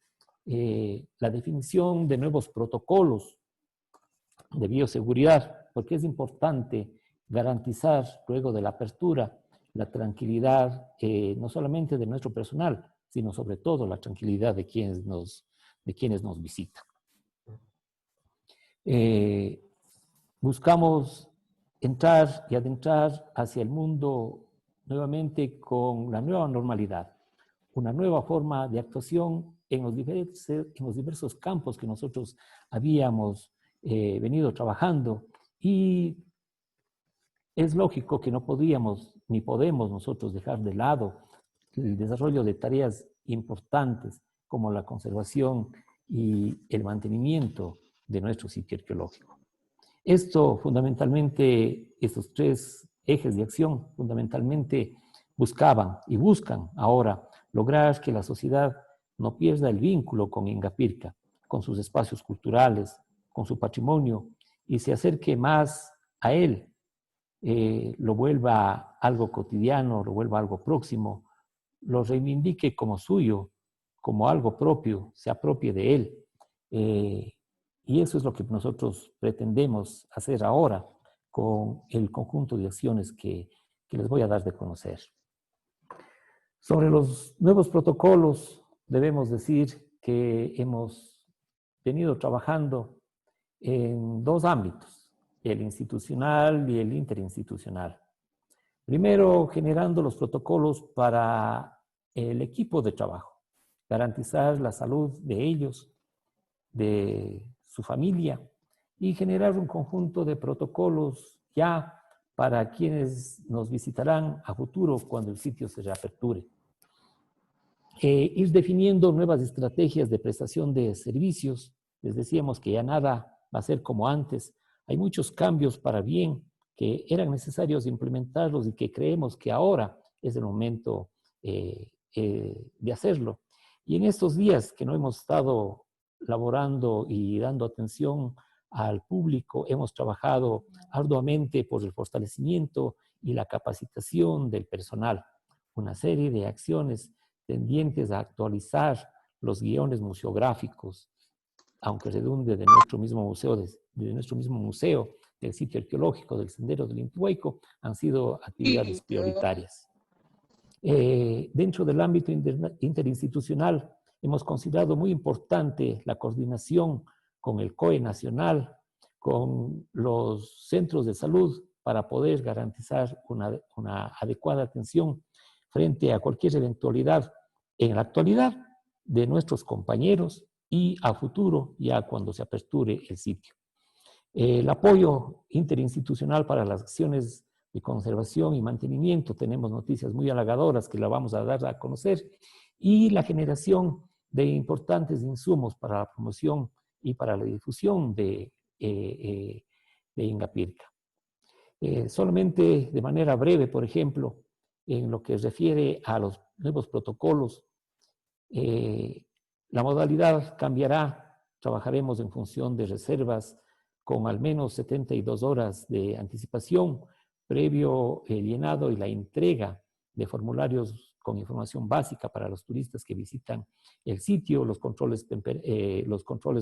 La definición de nuevos protocolos de bioseguridad, porque es importante garantizar, luego de la apertura, la tranquilidad no solamente de nuestro personal, sino sobre todo la tranquilidad de quienes nos visitan. Buscamos entrar y adentrar hacia el mundo nuevamente con la nueva normalidad, una nueva forma de actuación en los diversos campos que nosotros habíamos venido trabajando, y es lógico que no podíamos ni podemos nosotros dejar de lado el desarrollo de tareas importantes como la conservación y el mantenimiento de nuestro sitio arqueológico. Esto fundamentalmente, estos 3 ejes de acción fundamentalmente buscaban y buscan ahora lograr que la sociedad no pierda el vínculo con Ingapirca, con sus espacios culturales, con su patrimonio, y se acerque más a él, lo vuelva algo cotidiano, lo vuelva algo próximo, lo reivindique como suyo, como algo propio, se apropie de él. Y eso es lo que nosotros pretendemos hacer ahora con el conjunto de acciones que les voy a dar de conocer. Sobre los nuevos protocolos, debemos decir que hemos venido trabajando en 2 ámbitos, el institucional y el interinstitucional. Primero, generando los protocolos para el equipo de trabajo, garantizar la salud de ellos, de su familia, y generar un conjunto de protocolos ya para quienes nos visitarán a futuro cuando el sitio se reaperture. Ir definiendo nuevas estrategias de prestación de servicios. Les decíamos que ya nada va a ser como antes. Hay muchos cambios para bien que eran necesarios implementarlos y que creemos que ahora es el momento de hacerlo. Y en estos días que no hemos estado laborando y dando atención al público, hemos trabajado arduamente por el fortalecimiento y la capacitación del personal. Una serie de acciones tendientes a actualizar los guiones museográficos, aunque redunde de nuestro mismo museo, del sitio arqueológico del Sendero del Intihuatay, han sido actividades prioritarias. Dentro del ámbito interinstitucional, hemos considerado muy importante la coordinación con el COE nacional, con los centros de salud, para poder garantizar una adecuada atención frente a cualquier eventualidad en la actualidad de nuestros compañeros y a futuro, ya cuando se aperture el sitio. El apoyo interinstitucional para las acciones de conservación y mantenimiento, tenemos noticias muy halagadoras que la vamos a dar a conocer, y la generación de importantes insumos para la promoción y para la difusión de Ingapirca. Solamente de manera breve, por ejemplo, en lo que refiere a los nuevos protocolos, la modalidad cambiará. Trabajaremos en función de reservas con al menos 72 horas de anticipación, previo el llenado y la entrega de formularios con información básica para los turistas que visitan el sitio, los controles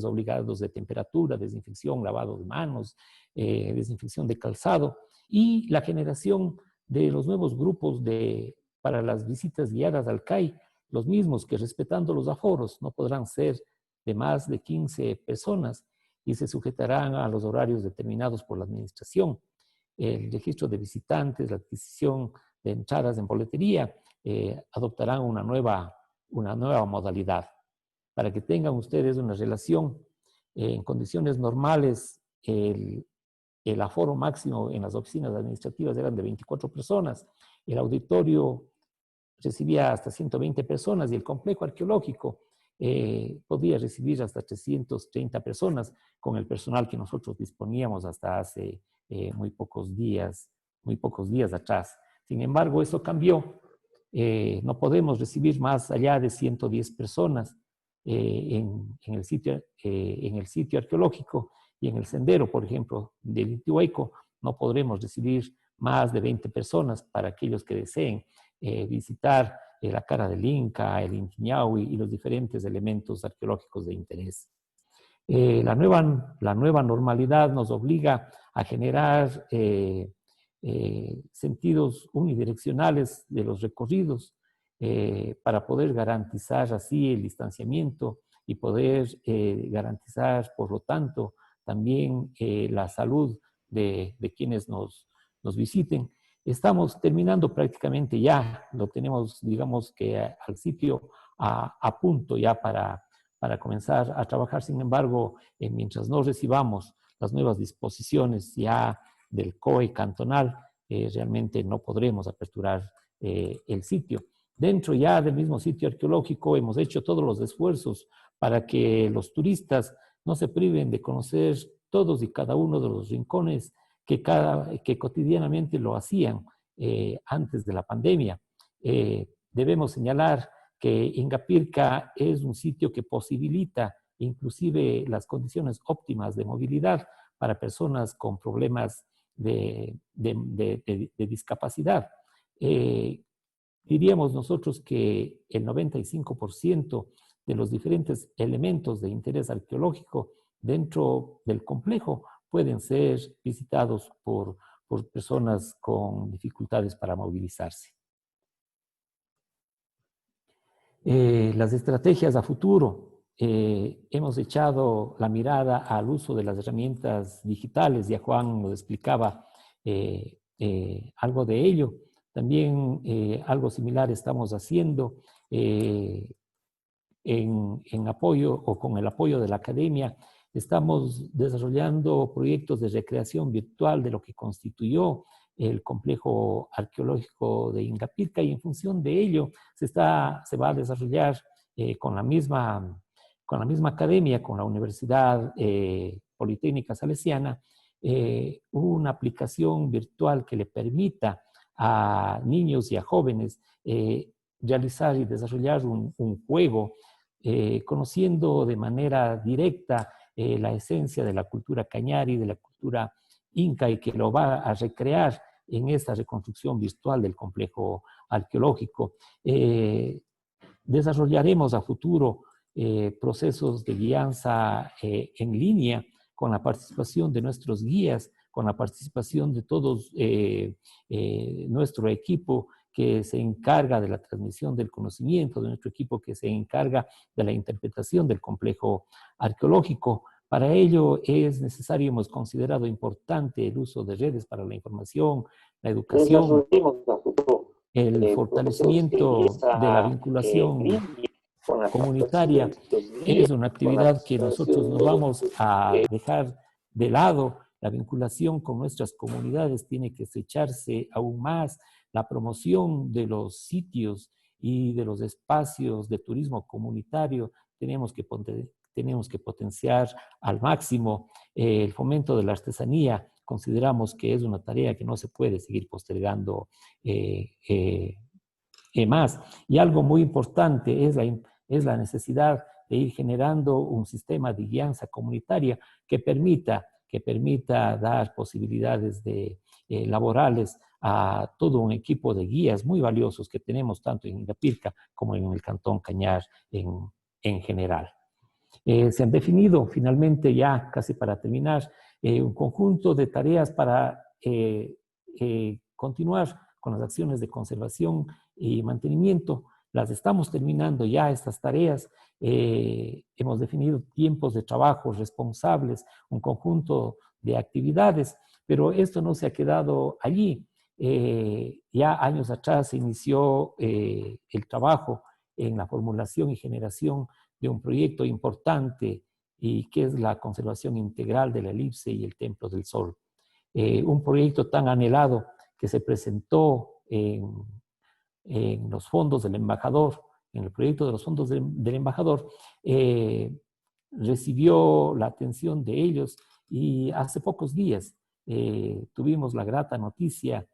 obligados de temperatura, desinfección, lavado de manos, desinfección de calzado, y la generación de los nuevos grupos para las visitas guiadas al CAI, los mismos que, respetando los aforos, no podrán ser de más de 15 personas y se sujetarán a los horarios determinados por la administración. El registro de visitantes, la adquisición de entradas en boletería, adoptarán una nueva modalidad. Para que tengan ustedes una relación, en condiciones normales, el aforo máximo en las oficinas administrativas eran de 24 personas. El auditorio recibía hasta 120 personas y el complejo arqueológico podía recibir hasta 330 personas con el personal que nosotros disponíamos hasta hace muy pocos días atrás. Sin embargo, eso cambió. No podemos recibir más allá de 110 personas en el sitio arqueológico, y en el sendero, por ejemplo, del Intihuatay, no podremos recibir más de 20 personas para aquellos que deseen visitar la cara del Inca, el Intiñahui y los diferentes elementos arqueológicos de interés. La nueva normalidad nos obliga a generar sentidos unidireccionales de los recorridos para poder garantizar así el distanciamiento y poder garantizar, por lo tanto, también la salud de quienes nos visiten. Estamos terminando prácticamente ya, lo tenemos, digamos que al sitio a punto ya para comenzar a trabajar. Sin embargo, mientras no recibamos las nuevas disposiciones ya del COE cantonal, realmente no podremos aperturar el sitio. Dentro ya del mismo sitio arqueológico hemos hecho todos los esfuerzos para que los turistas no se priven de conocer todos y cada uno de los rincones que cotidianamente lo hacían antes de la pandemia. Debemos señalar que Ingapirca es un sitio que posibilita inclusive las condiciones óptimas de movilidad para personas con problemas de discapacidad. Diríamos nosotros que el 95% de los diferentes elementos de interés arqueológico dentro del complejo pueden ser visitados por personas con dificultades para movilizarse. Las estrategias a futuro. Hemos echado la mirada al uso de las herramientas digitales, ya Juan nos explicaba algo de ello. También algo similar estamos haciendo en apoyo o con el apoyo de la academia. Estamos desarrollando proyectos de recreación virtual de lo que constituyó el complejo arqueológico de Ingapirca, y en función de ello se va a desarrollar con la misma academia, con la Universidad Politécnica Salesiana, una aplicación virtual que le permita a niños y a jóvenes realizar y desarrollar un juego conociendo de manera directa la esencia de la cultura cañari, de la cultura inca, y que lo va a recrear en esta reconstrucción virtual del complejo arqueológico. Desarrollaremos a futuro procesos de guianza en línea con la participación de nuestros guías, con la participación de todos nuestro equipo que se encarga de la transmisión del conocimiento, de nuestro equipo que se encarga de la interpretación del complejo arqueológico. Para ello es necesario, hemos considerado importante el uso de redes para la información, la educación, el fortalecimiento de la vinculación comunitaria. Es una actividad que nosotros nos vamos a dejar de lado. La vinculación con nuestras comunidades tiene que estrecharse aún más. La promoción de los sitios y de los espacios de turismo comunitario tenemos que potenciar al máximo. El fomento de la artesanía consideramos que es una tarea que no se puede seguir postergando más. Y algo muy importante es la necesidad de ir generando un sistema de guianza comunitaria que permita dar posibilidades laborales a todo un equipo de guías muy valiosos que tenemos tanto en Ingapirca como en el Cantón Cañar en general. Se han definido finalmente, ya casi para terminar, un conjunto de tareas para continuar con las acciones de conservación y mantenimiento. Las estamos terminando ya estas tareas. Hemos definido tiempos de trabajo responsables, un conjunto de actividades, pero esto no se ha quedado allí. Ya años atrás se inició el trabajo en la formulación y generación de un proyecto importante y que es la conservación integral de la elipse y el Templo del Sol. Un proyecto tan anhelado que se presentó en los fondos del embajador, en el proyecto de los fondos del embajador, recibió la atención de ellos y hace pocos días tuvimos la grata noticia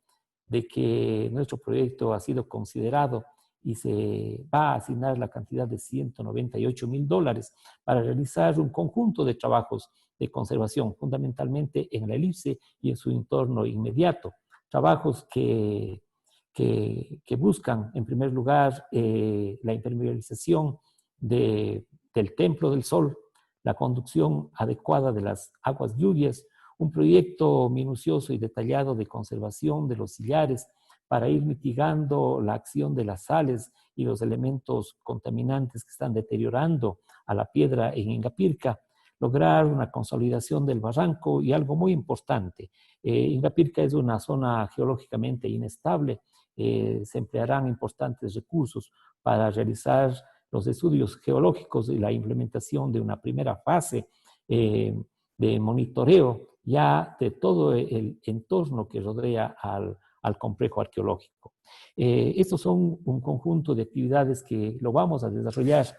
de que nuestro proyecto ha sido considerado y se va a asignar la cantidad de $198,000 para realizar un conjunto de trabajos de conservación, fundamentalmente en la elipse y en su entorno inmediato. Trabajos que buscan, en primer lugar, la impermeabilización del Templo del Sol, la conducción adecuada de las aguas lluvias, un proyecto minucioso y detallado de conservación de los sillares para ir mitigando la acción de las sales y los elementos contaminantes que están deteriorando a la piedra en Ingapirca, lograr una consolidación del barranco y algo muy importante. Ingapirca es una zona geológicamente inestable, se emplearán importantes recursos para realizar los estudios geológicos y la implementación de una primera fase de monitoreo ya de todo el entorno que rodea al complejo arqueológico. Estos son un conjunto de actividades que lo vamos a desarrollar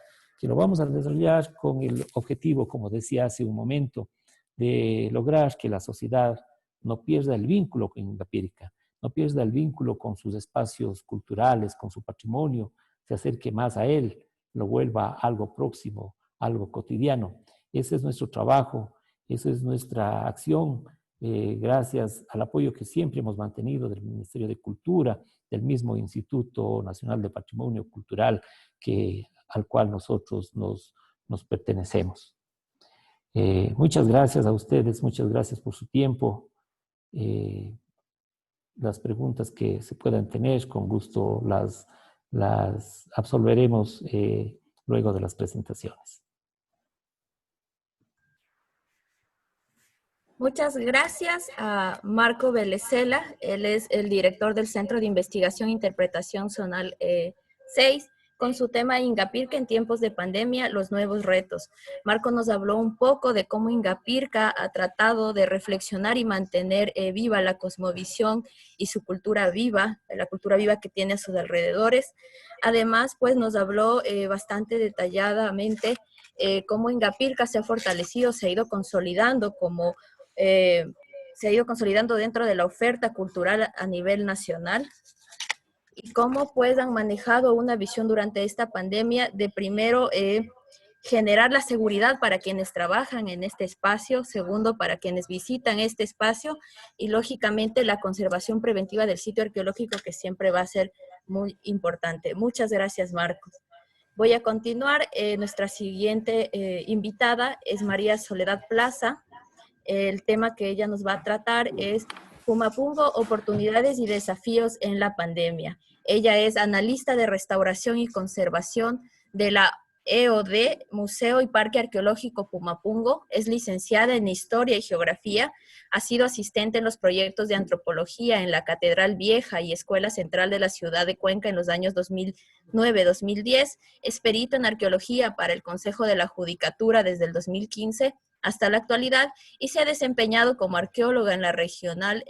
con el objetivo, como decía hace un momento, de lograr que la sociedad no pierda el vínculo con Ingapirca, no pierda el vínculo con sus espacios culturales, con su patrimonio, se acerque más a él, lo vuelva algo próximo, algo cotidiano. Ese es nuestro trabajo, esa es nuestra acción, gracias al apoyo que siempre hemos mantenido del Ministerio de Cultura, del mismo Instituto Nacional de Patrimonio Cultural al cual nosotros nos pertenecemos. Muchas gracias a ustedes, muchas gracias por su tiempo. Las preguntas que se puedan tener, con gusto las absolveremos luego de las presentaciones. Muchas gracias a Marco Belecela. Él es el director del Centro de Investigación e Interpretación Zonal 6, con su tema Ingapirca en tiempos de pandemia, los nuevos retos. Marco nos habló un poco de cómo Ingapirca ha tratado de reflexionar y mantener viva la cosmovisión y su cultura viva, la cultura viva que tiene a sus alrededores. Además, pues nos habló bastante detalladamente cómo Ingapirca se ha fortalecido, se ha ido consolidando dentro de la oferta cultural a nivel nacional, y cómo pues han manejado una visión durante esta pandemia de primero generar la seguridad para quienes trabajan en este espacio, segundo para quienes visitan este espacio y lógicamente la conservación preventiva del sitio arqueológico, que siempre va a ser muy importante. Muchas gracias, Marcos. Voy a continuar. Nuestra siguiente invitada es María Soledad Plaza. El tema que ella nos va a tratar es Pumapungo, oportunidades y desafíos en la pandemia. Ella es analista de restauración y conservación de la EOD, Museo y Parque Arqueológico Pumapungo, es licenciada en Historia y Geografía, ha sido asistente en los proyectos de antropología en la Catedral Vieja y Escuela Central de la Ciudad de Cuenca en los años 2009-2010, es perito en arqueología para el Consejo de la Judicatura desde el 2015 hasta la actualidad y se ha desempeñado como arqueóloga en la Regional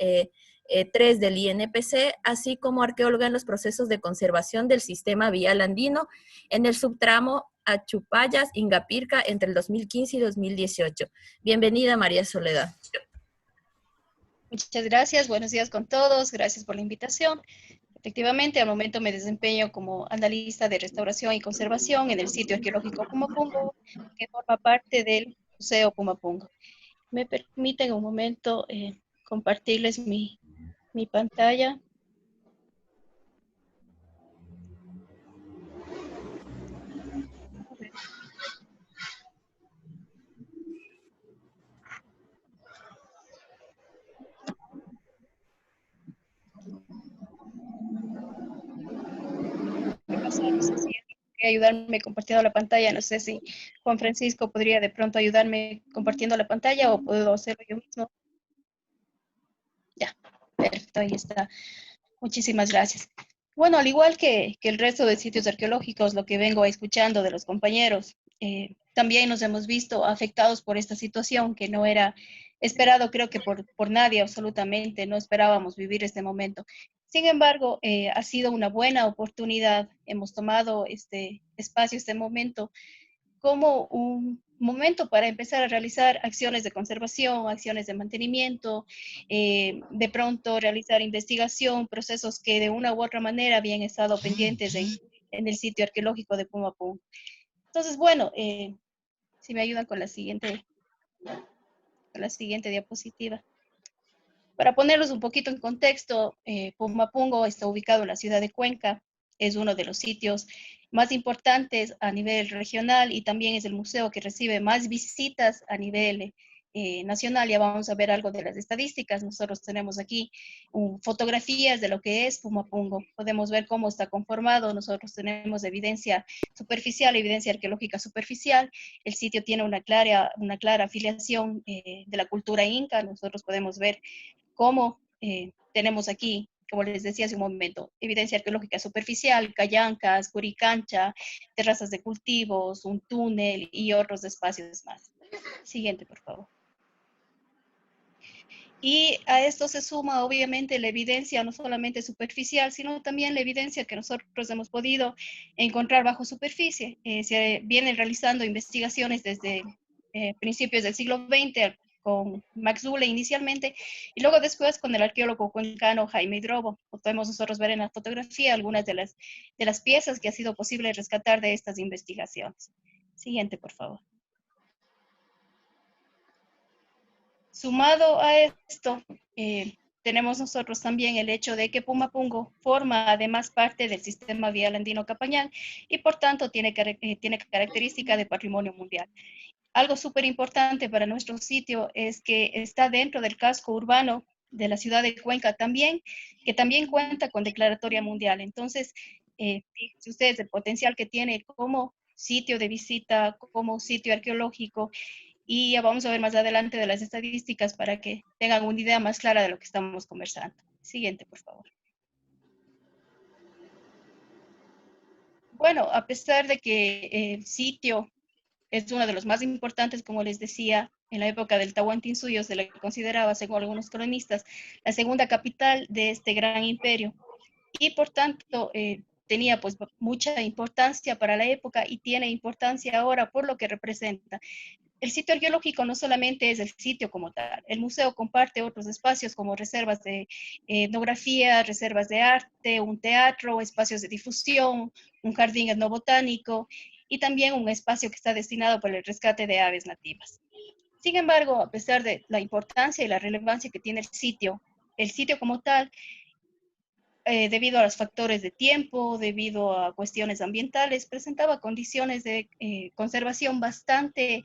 3 del INPC, así como arqueóloga en los procesos de conservación del sistema vial andino en el subtramo Achupayas, Ingapirca, entre el 2015 y 2018. Bienvenida, María Soledad. Muchas gracias, buenos días con todos, gracias por la invitación. Efectivamente, al momento me desempeño como analista de restauración y conservación en el sitio arqueológico Pumapungo, que forma parte del Museo Pumapungo. Me permiten un momento compartirles mi pantalla. No sé si podría ayudarme compartiendo la pantalla. No sé si Juan Francisco podría de pronto ayudarme compartiendo la pantalla o puedo hacerlo yo mismo. Ya, perfecto, ahí está. Muchísimas gracias. Bueno, al igual que el resto de sitios arqueológicos, lo que vengo escuchando de los compañeros, también nos hemos visto afectados por esta situación que no era esperado, creo que por nadie absolutamente, no esperábamos vivir este momento. Sin embargo, ha sido una buena oportunidad. Hemos tomado este espacio, este momento, como un momento para empezar a realizar acciones de conservación, acciones de mantenimiento, de pronto realizar investigación, procesos que de una u otra manera habían estado pendientes en el sitio arqueológico de Pumapún. Entonces, bueno, si me ayudan con la siguiente diapositiva. Para ponerlos un poquito en contexto, Pumapungo está ubicado en la ciudad de Cuenca, es uno de los sitios más importantes a nivel regional y también es el museo que recibe más visitas a nivel nacional. Ya vamos a ver algo de las estadísticas. Nosotros tenemos aquí fotografías de lo que es Pumapungo. Podemos ver cómo está conformado. Nosotros tenemos evidencia superficial, evidencia arqueológica superficial. El sitio tiene una clara afiliación de la cultura inca. Nosotros podemos ver cómo tenemos aquí, como les decía hace un momento, evidencia arqueológica superficial, callancas, curicancha, terrazas de cultivos, un túnel y otros espacios más. Siguiente, por favor. Y a esto se suma obviamente la evidencia no solamente superficial, sino también la evidencia que nosotros hemos podido encontrar bajo superficie. Se vienen realizando investigaciones desde principios del siglo XX con Max Zule inicialmente, y luego después con el arqueólogo cuencano Jaime Hidrobo. Podemos nosotros ver en la fotografía algunas de las piezas que ha sido posible rescatar de estas investigaciones. Siguiente, por favor. Sumado a esto, tenemos nosotros también el hecho de que Pumapungo forma además parte del sistema vial andino-Capañán y por tanto tiene característica de patrimonio mundial. Algo súper importante para nuestro sitio es que está dentro del casco urbano de la ciudad de Cuenca también, que también cuenta con declaratoria mundial. Entonces, fíjense ustedes el potencial que tiene como sitio de visita, como sitio arqueológico, y ya vamos a ver más adelante de las estadísticas para que tengan una idea más clara de lo que estamos conversando. Siguiente, por favor. Bueno, a pesar de que el sitio es uno de los más importantes, como les decía, en la época del Tahuantinsuyo se le consideraba, según algunos cronistas, la segunda capital de este gran imperio. Y por tanto, tenía pues mucha importancia para la época y tiene importancia ahora por lo que representa. El sitio arqueológico no solamente es el sitio como tal, el museo comparte otros espacios como reservas de etnografía, reservas de arte, un teatro, espacios de difusión, un jardín etnobotánico y también un espacio que está destinado para el rescate de aves nativas. Sin embargo, a pesar de la importancia y la relevancia que tiene el sitio como tal, debido a los factores de tiempo, debido a cuestiones ambientales, presentaba condiciones de conservación bastante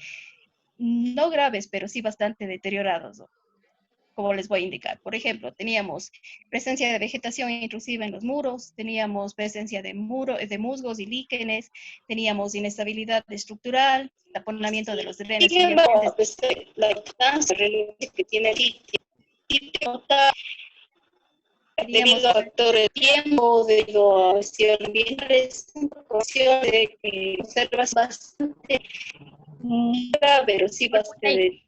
no graves, pero sí bastante deteriorados, ¿no? Como les voy a indicar. Por ejemplo, teníamos presencia de vegetación intrusiva en los muros, teníamos presencia de musgos y líquenes, teníamos inestabilidad estructural, taponamiento de los drenes. La importancia que tiene el sitio, debido a factores de tiempo, debido a cuestiones ambientales, cuestiones de conservas bastante pero sí bastante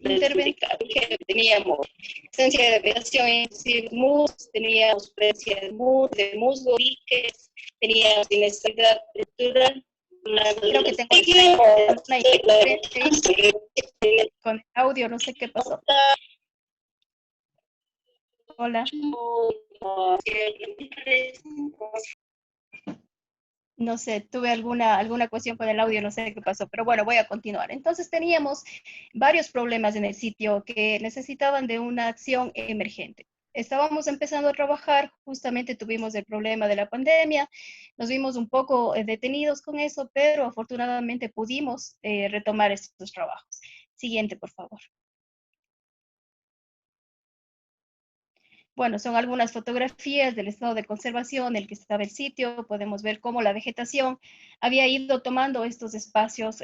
intervención. Teníamos presencia de vegetación en mus, teníamos presencia de musgo, líquenes, teníamos inestabilidad estructural. Creo que tengo una interferencia con el audio, no sé qué pasó. Hola. No sé, tuve alguna cuestión con el audio, no sé qué pasó, pero bueno, voy a continuar. Entonces teníamos varios problemas en el sitio que necesitaban de una acción emergente. Estábamos empezando a trabajar, justamente tuvimos el problema de la pandemia, nos vimos un poco detenidos con eso, pero afortunadamente pudimos retomar estos trabajos. Siguiente, por favor. Bueno, son algunas fotografías del estado de conservación en el que estaba el sitio. Podemos ver cómo la vegetación había ido tomando estos espacios,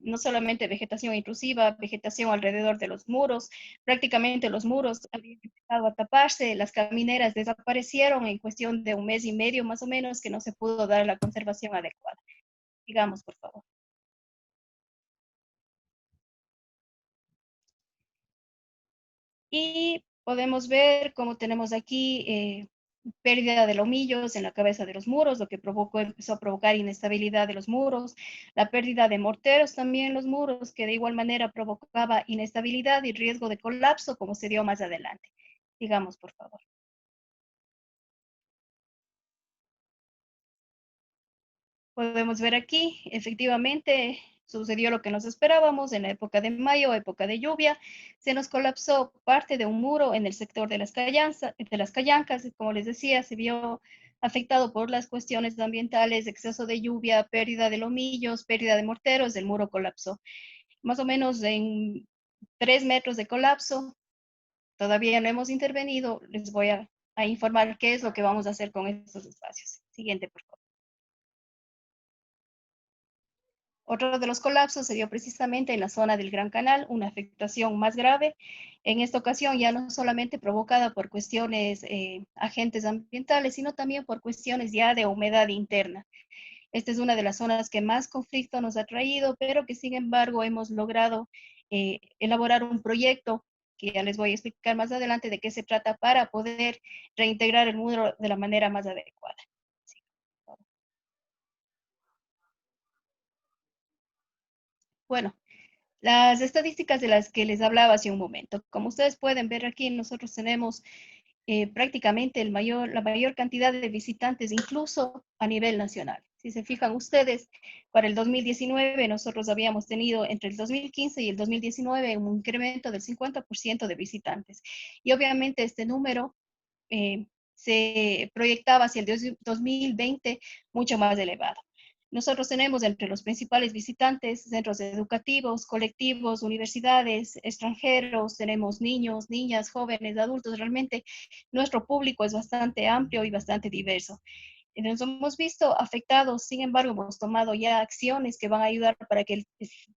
no solamente vegetación intrusiva, vegetación alrededor de los muros. Prácticamente los muros habían empezado a taparse, las camineras desaparecieron en cuestión de un mes y medio más o menos, que no se pudo dar la conservación adecuada. Sigamos, por favor. Y Podemos ver cómo tenemos aquí pérdida de lomillos en la cabeza de los muros, lo que empezó a provocar inestabilidad de los muros, la pérdida de morteros también en los muros, que de igual manera provocaba inestabilidad y riesgo de colapso, como se dio más adelante. Digamos, por favor. Podemos ver aquí, efectivamente, sucedió lo que nos esperábamos en la época de mayo, época de lluvia. Se nos colapsó parte de un muro en el sector de las Callancas. Como les decía, se vio afectado por las cuestiones ambientales, exceso de lluvia, pérdida de lomillos, pérdida de morteros, el muro colapsó. Más o menos en 3 metros de colapso. Todavía no hemos intervenido. Les voy a informar qué es lo que vamos a hacer con estos espacios. Siguiente, por favor. Otro de los colapsos se dio precisamente en la zona del Gran Canal, una afectación más grave, en esta ocasión ya no solamente provocada por cuestiones agentes ambientales, sino también por cuestiones ya de humedad interna. Esta es una de las zonas que más conflicto nos ha traído, pero que sin embargo hemos logrado elaborar un proyecto que ya les voy a explicar más adelante de qué se trata para poder reintegrar el muro de la manera más adecuada. Bueno, las estadísticas de las que les hablaba hace un momento. Como ustedes pueden ver aquí, nosotros tenemos prácticamente la mayor cantidad de visitantes, incluso a nivel nacional. Si se fijan ustedes, para el 2019 nosotros habíamos tenido entre el 2015 y el 2019 un incremento del 50% de visitantes. Y obviamente este número se proyectaba hacia el 2020 mucho más elevado. Nosotros tenemos entre los principales visitantes centros educativos, colectivos, universidades, extranjeros, tenemos niños, niñas, jóvenes, adultos. Realmente nuestro público es bastante amplio y bastante diverso. Nos hemos visto afectados, sin embargo, hemos tomado ya acciones que van a ayudar para que el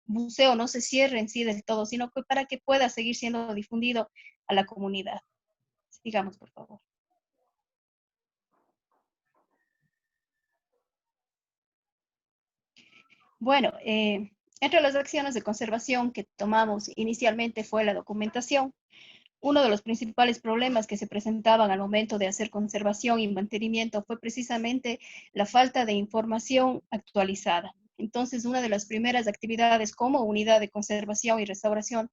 museo no se cierre en sí del todo, sino que para que pueda seguir siendo difundido a la comunidad. Sigamos, por favor. Bueno, entre las acciones de conservación que tomamos inicialmente fue la documentación. Uno de los principales problemas que se presentaban al momento de hacer conservación y mantenimiento fue precisamente la falta de información actualizada. Entonces, una de las primeras actividades como unidad de conservación y restauración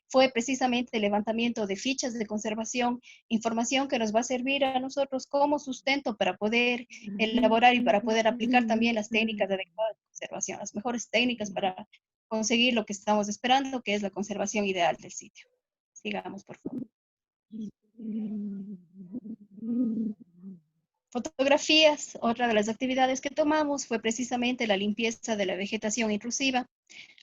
fue precisamente el levantamiento de fichas de conservación, información que nos va a servir a nosotros como sustento para poder elaborar y para poder aplicar también las técnicas adecuadas de conservación, las mejores técnicas para conseguir lo que estamos esperando, que es la conservación ideal del sitio. Sigamos, por favor. Fotografías, otra de las actividades que tomamos fue precisamente la limpieza de la vegetación intrusiva,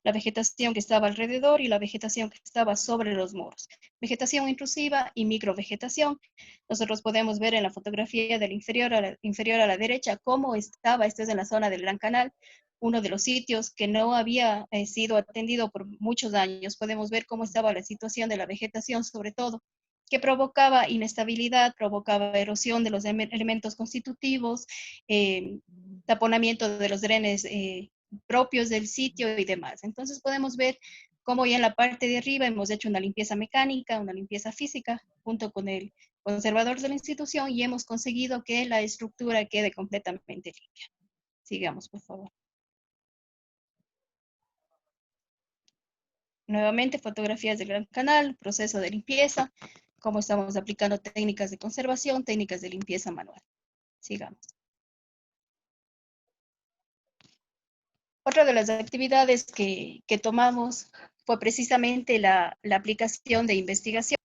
la vegetación que estaba alrededor y la vegetación que estaba sobre los muros. Vegetación intrusiva y microvegetación. Nosotros podemos ver en la fotografía del inferior a la derecha cómo estaba, esto es en la zona del Gran Canal, uno de los sitios que no había sido atendido por muchos años. Podemos ver cómo estaba la situación de la vegetación, sobre todo, que provocaba inestabilidad, provocaba erosión de los elementos constitutivos, taponamiento de los drenes propios del sitio y demás. Entonces podemos ver cómo ya en la parte de arriba hemos hecho una limpieza mecánica, una limpieza física, junto con el conservador de la institución, y hemos conseguido que la estructura quede completamente limpia. Sigamos, por favor. Nuevamente, fotografías del Gran Canal, proceso de limpieza, cómo estamos aplicando técnicas de conservación, técnicas de limpieza manual. Sigamos. Otra de las actividades que tomamos fue precisamente la aplicación de investigación.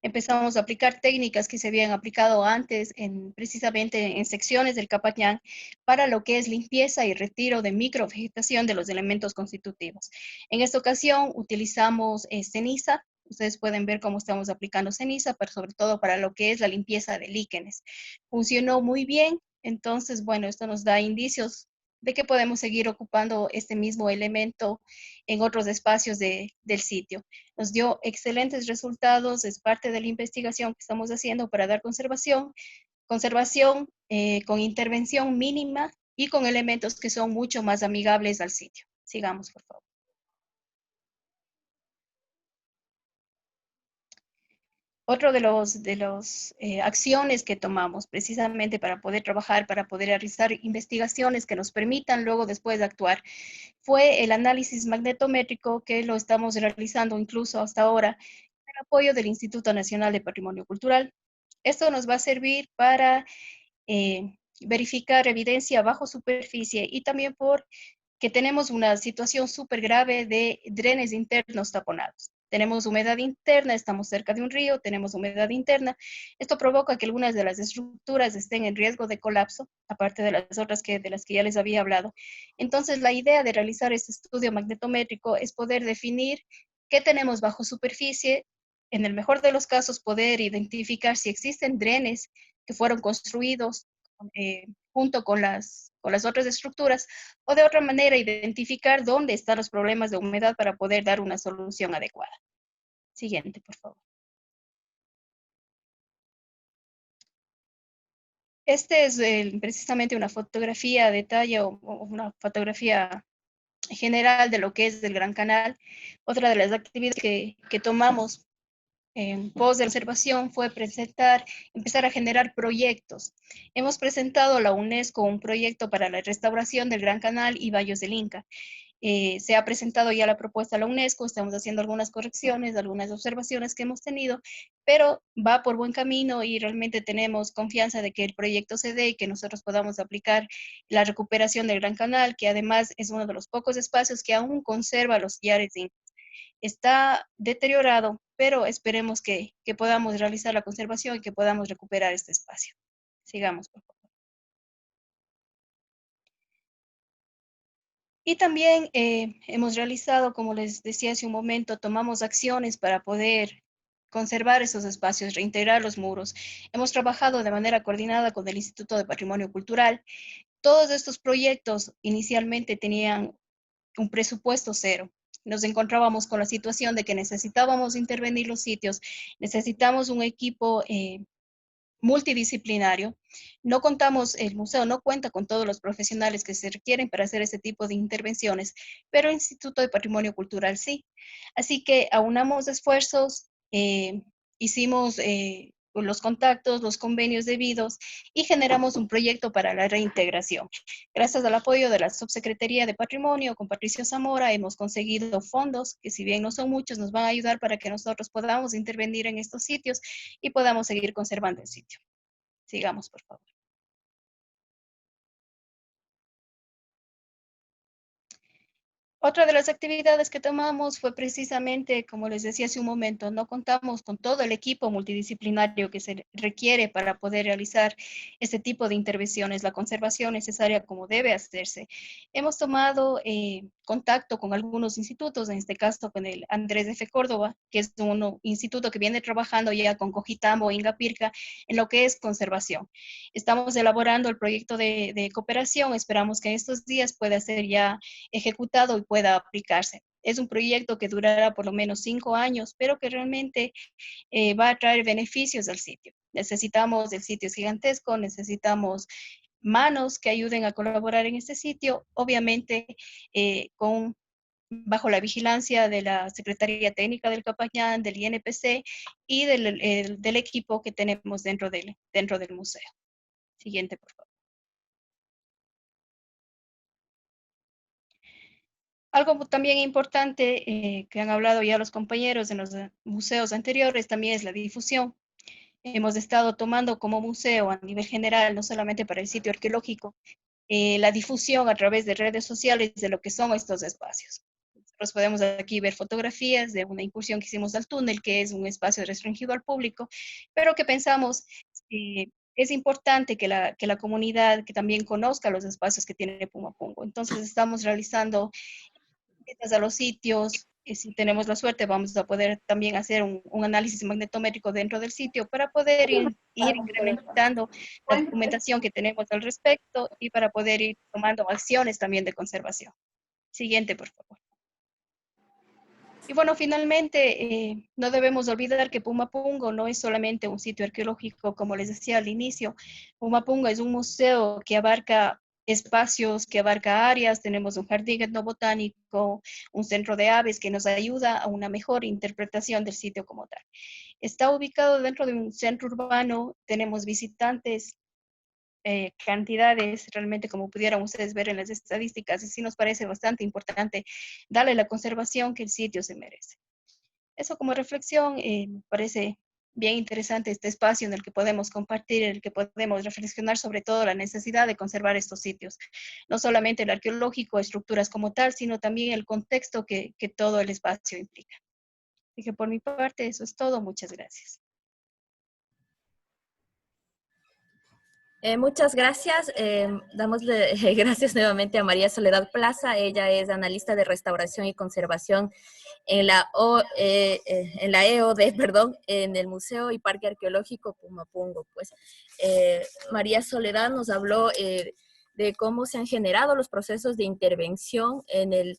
Empezamos a aplicar técnicas que se habían aplicado antes precisamente en secciones del Capayán para lo que es limpieza y retiro de microvegetación de los elementos constitutivos. En esta ocasión utilizamos ceniza. Ustedes pueden ver cómo estamos aplicando ceniza, pero sobre todo para lo que es la limpieza de líquenes. Funcionó muy bien, entonces, bueno, esto nos da indicios de que podemos seguir ocupando este mismo elemento en otros espacios del sitio. Nos dio excelentes resultados, es parte de la investigación que estamos haciendo para dar conservación con intervención mínima y con elementos que son mucho más amigables al sitio. Sigamos, por favor. Otro de los acciones que tomamos precisamente para poder trabajar, para poder realizar investigaciones que nos permitan luego después de actuar, fue el análisis magnetométrico que lo estamos realizando incluso hasta ahora con el apoyo del Instituto Nacional de Patrimonio Cultural. Esto nos va a servir para verificar evidencia bajo superficie y también porque tenemos una situación súper grave de drenes internos taponados. Tenemos humedad interna, estamos cerca de un río, tenemos humedad interna. Esto provoca que algunas de las estructuras estén en riesgo de colapso, aparte de las otras de las que ya les había hablado. Entonces, la idea de realizar este estudio magnetométrico es poder definir qué tenemos bajo superficie, en el mejor de los casos poder identificar si existen drenes que fueron construidos junto con las otras estructuras, o de otra manera identificar dónde están los problemas de humedad para poder dar una solución adecuada. Siguiente, por favor. Este es precisamente una fotografía a detalle o una fotografía general de lo que es el Gran Canal. Otra de las actividades que tomamos en pos de observación fue empezar a generar proyectos. Hemos presentado a la UNESCO un proyecto para la restauración del Gran Canal y Valles del Inca. Se ha presentado ya la propuesta a la UNESCO, estamos haciendo algunas correcciones, algunas observaciones que hemos tenido, pero va por buen camino y realmente tenemos confianza de que el proyecto se dé y que nosotros podamos aplicar la recuperación del Gran Canal, que además es uno de los pocos espacios que aún conserva los sillares incas. Está deteriorado, pero esperemos que podamos realizar la conservación y que podamos recuperar este espacio. Sigamos, por favor. Y también hemos realizado, como les decía hace un momento, tomamos acciones para poder conservar esos espacios, reintegrar los muros. Hemos trabajado de manera coordinada con el Instituto de Patrimonio Cultural. Todos estos proyectos inicialmente tenían un presupuesto cero. Nos encontrábamos con la situación de que necesitábamos intervenir los sitios, necesitamos un equipo multidisciplinario. No contamos, el museo no cuenta con todos los profesionales que se requieren para hacer este tipo de intervenciones, pero el Instituto de Patrimonio Cultural sí. Así que aunamos esfuerzos, hicimos los contactos, los convenios debidos y generamos un proyecto para la reintegración. Gracias al apoyo de la Subsecretaría de Patrimonio con Patricio Zamora hemos conseguido fondos que, si bien no son muchos, nos van a ayudar para que nosotros podamos intervenir en estos sitios y podamos seguir conservando el sitio. Sigamos, por favor. Otra de las actividades que tomamos fue precisamente, como les decía hace un momento, no contamos con todo el equipo multidisciplinario que se requiere para poder realizar este tipo de intervenciones, la conservación necesaria como debe hacerse. Hemos tomado contacto con algunos institutos, en este caso con el Andrés F. Córdoba, que es un instituto que viene trabajando ya con Cojitambo e Ingapirca en lo que es conservación. Estamos elaborando el proyecto de cooperación, esperamos que en estos días pueda ser ya ejecutado y pueda aplicarse. Es un proyecto que durará por lo menos 5 años, pero que realmente va a traer beneficios al sitio. Necesitamos, el sitio es gigantesco, necesitamos manos que ayuden a colaborar en este sitio, obviamente bajo la vigilancia de la Secretaría Técnica del Capayán, del INPC y del equipo que tenemos dentro del museo. Siguiente, por favor. Algo también importante que han hablado ya los compañeros en los museos anteriores también es la difusión. Hemos estado tomando como museo a nivel general, no solamente para el sitio arqueológico, la difusión a través de redes sociales de lo que son estos espacios. Nosotros podemos aquí ver fotografías de una incursión que hicimos al túnel, que es un espacio restringido al público, pero que pensamos es importante que la comunidad que también conozca los espacios que tiene Pumapungo. Entonces estamos realizando visitas a los sitios. Si tenemos la suerte, vamos a poder también hacer un análisis magnetométrico dentro del sitio para poder ir incrementando la documentación que tenemos al respecto y para poder ir tomando acciones también de conservación. Siguiente, por favor. Y bueno, finalmente, no debemos olvidar que Pumapungo no es solamente un sitio arqueológico, como les decía al inicio. Pumapungo es un museo que abarca espacios que abarca áreas, tenemos un jardín etnobotánico, un centro de aves que nos ayuda a una mejor interpretación del sitio como tal. Está ubicado dentro de un centro urbano, tenemos visitantes, cantidades, realmente como pudieran ustedes ver en las estadísticas, y sí nos parece bastante importante darle la conservación que el sitio se merece. Eso como reflexión, me parece bien interesante este espacio en el que podemos compartir, en el que podemos reflexionar sobre todo la necesidad de conservar estos sitios, no solamente el arqueológico, estructuras como tal, sino también el contexto que todo el espacio implica. Así que por mi parte eso es todo, muchas gracias. Muchas gracias. Damosle gracias nuevamente a María Soledad Plaza. Ella es analista de restauración y conservación en en la EOD, perdón, en el Museo y Parque Arqueológico Pumapungo. Pues María Soledad nos habló de cómo se han generado los procesos de intervención en el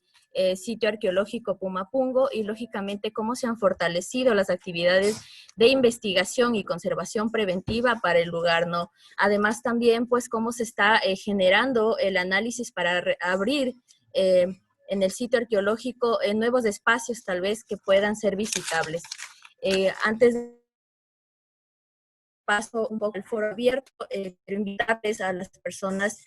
sitio arqueológico Pumapungo y lógicamente cómo se han fortalecido las actividades de investigación y conservación preventiva para el lugar, ¿no? Además también, pues, cómo se está generando el análisis para abrir en el sitio arqueológico nuevos espacios tal vez que puedan ser visitables. Antes de paso un poco el foro abierto, quiero invitarles a las personas,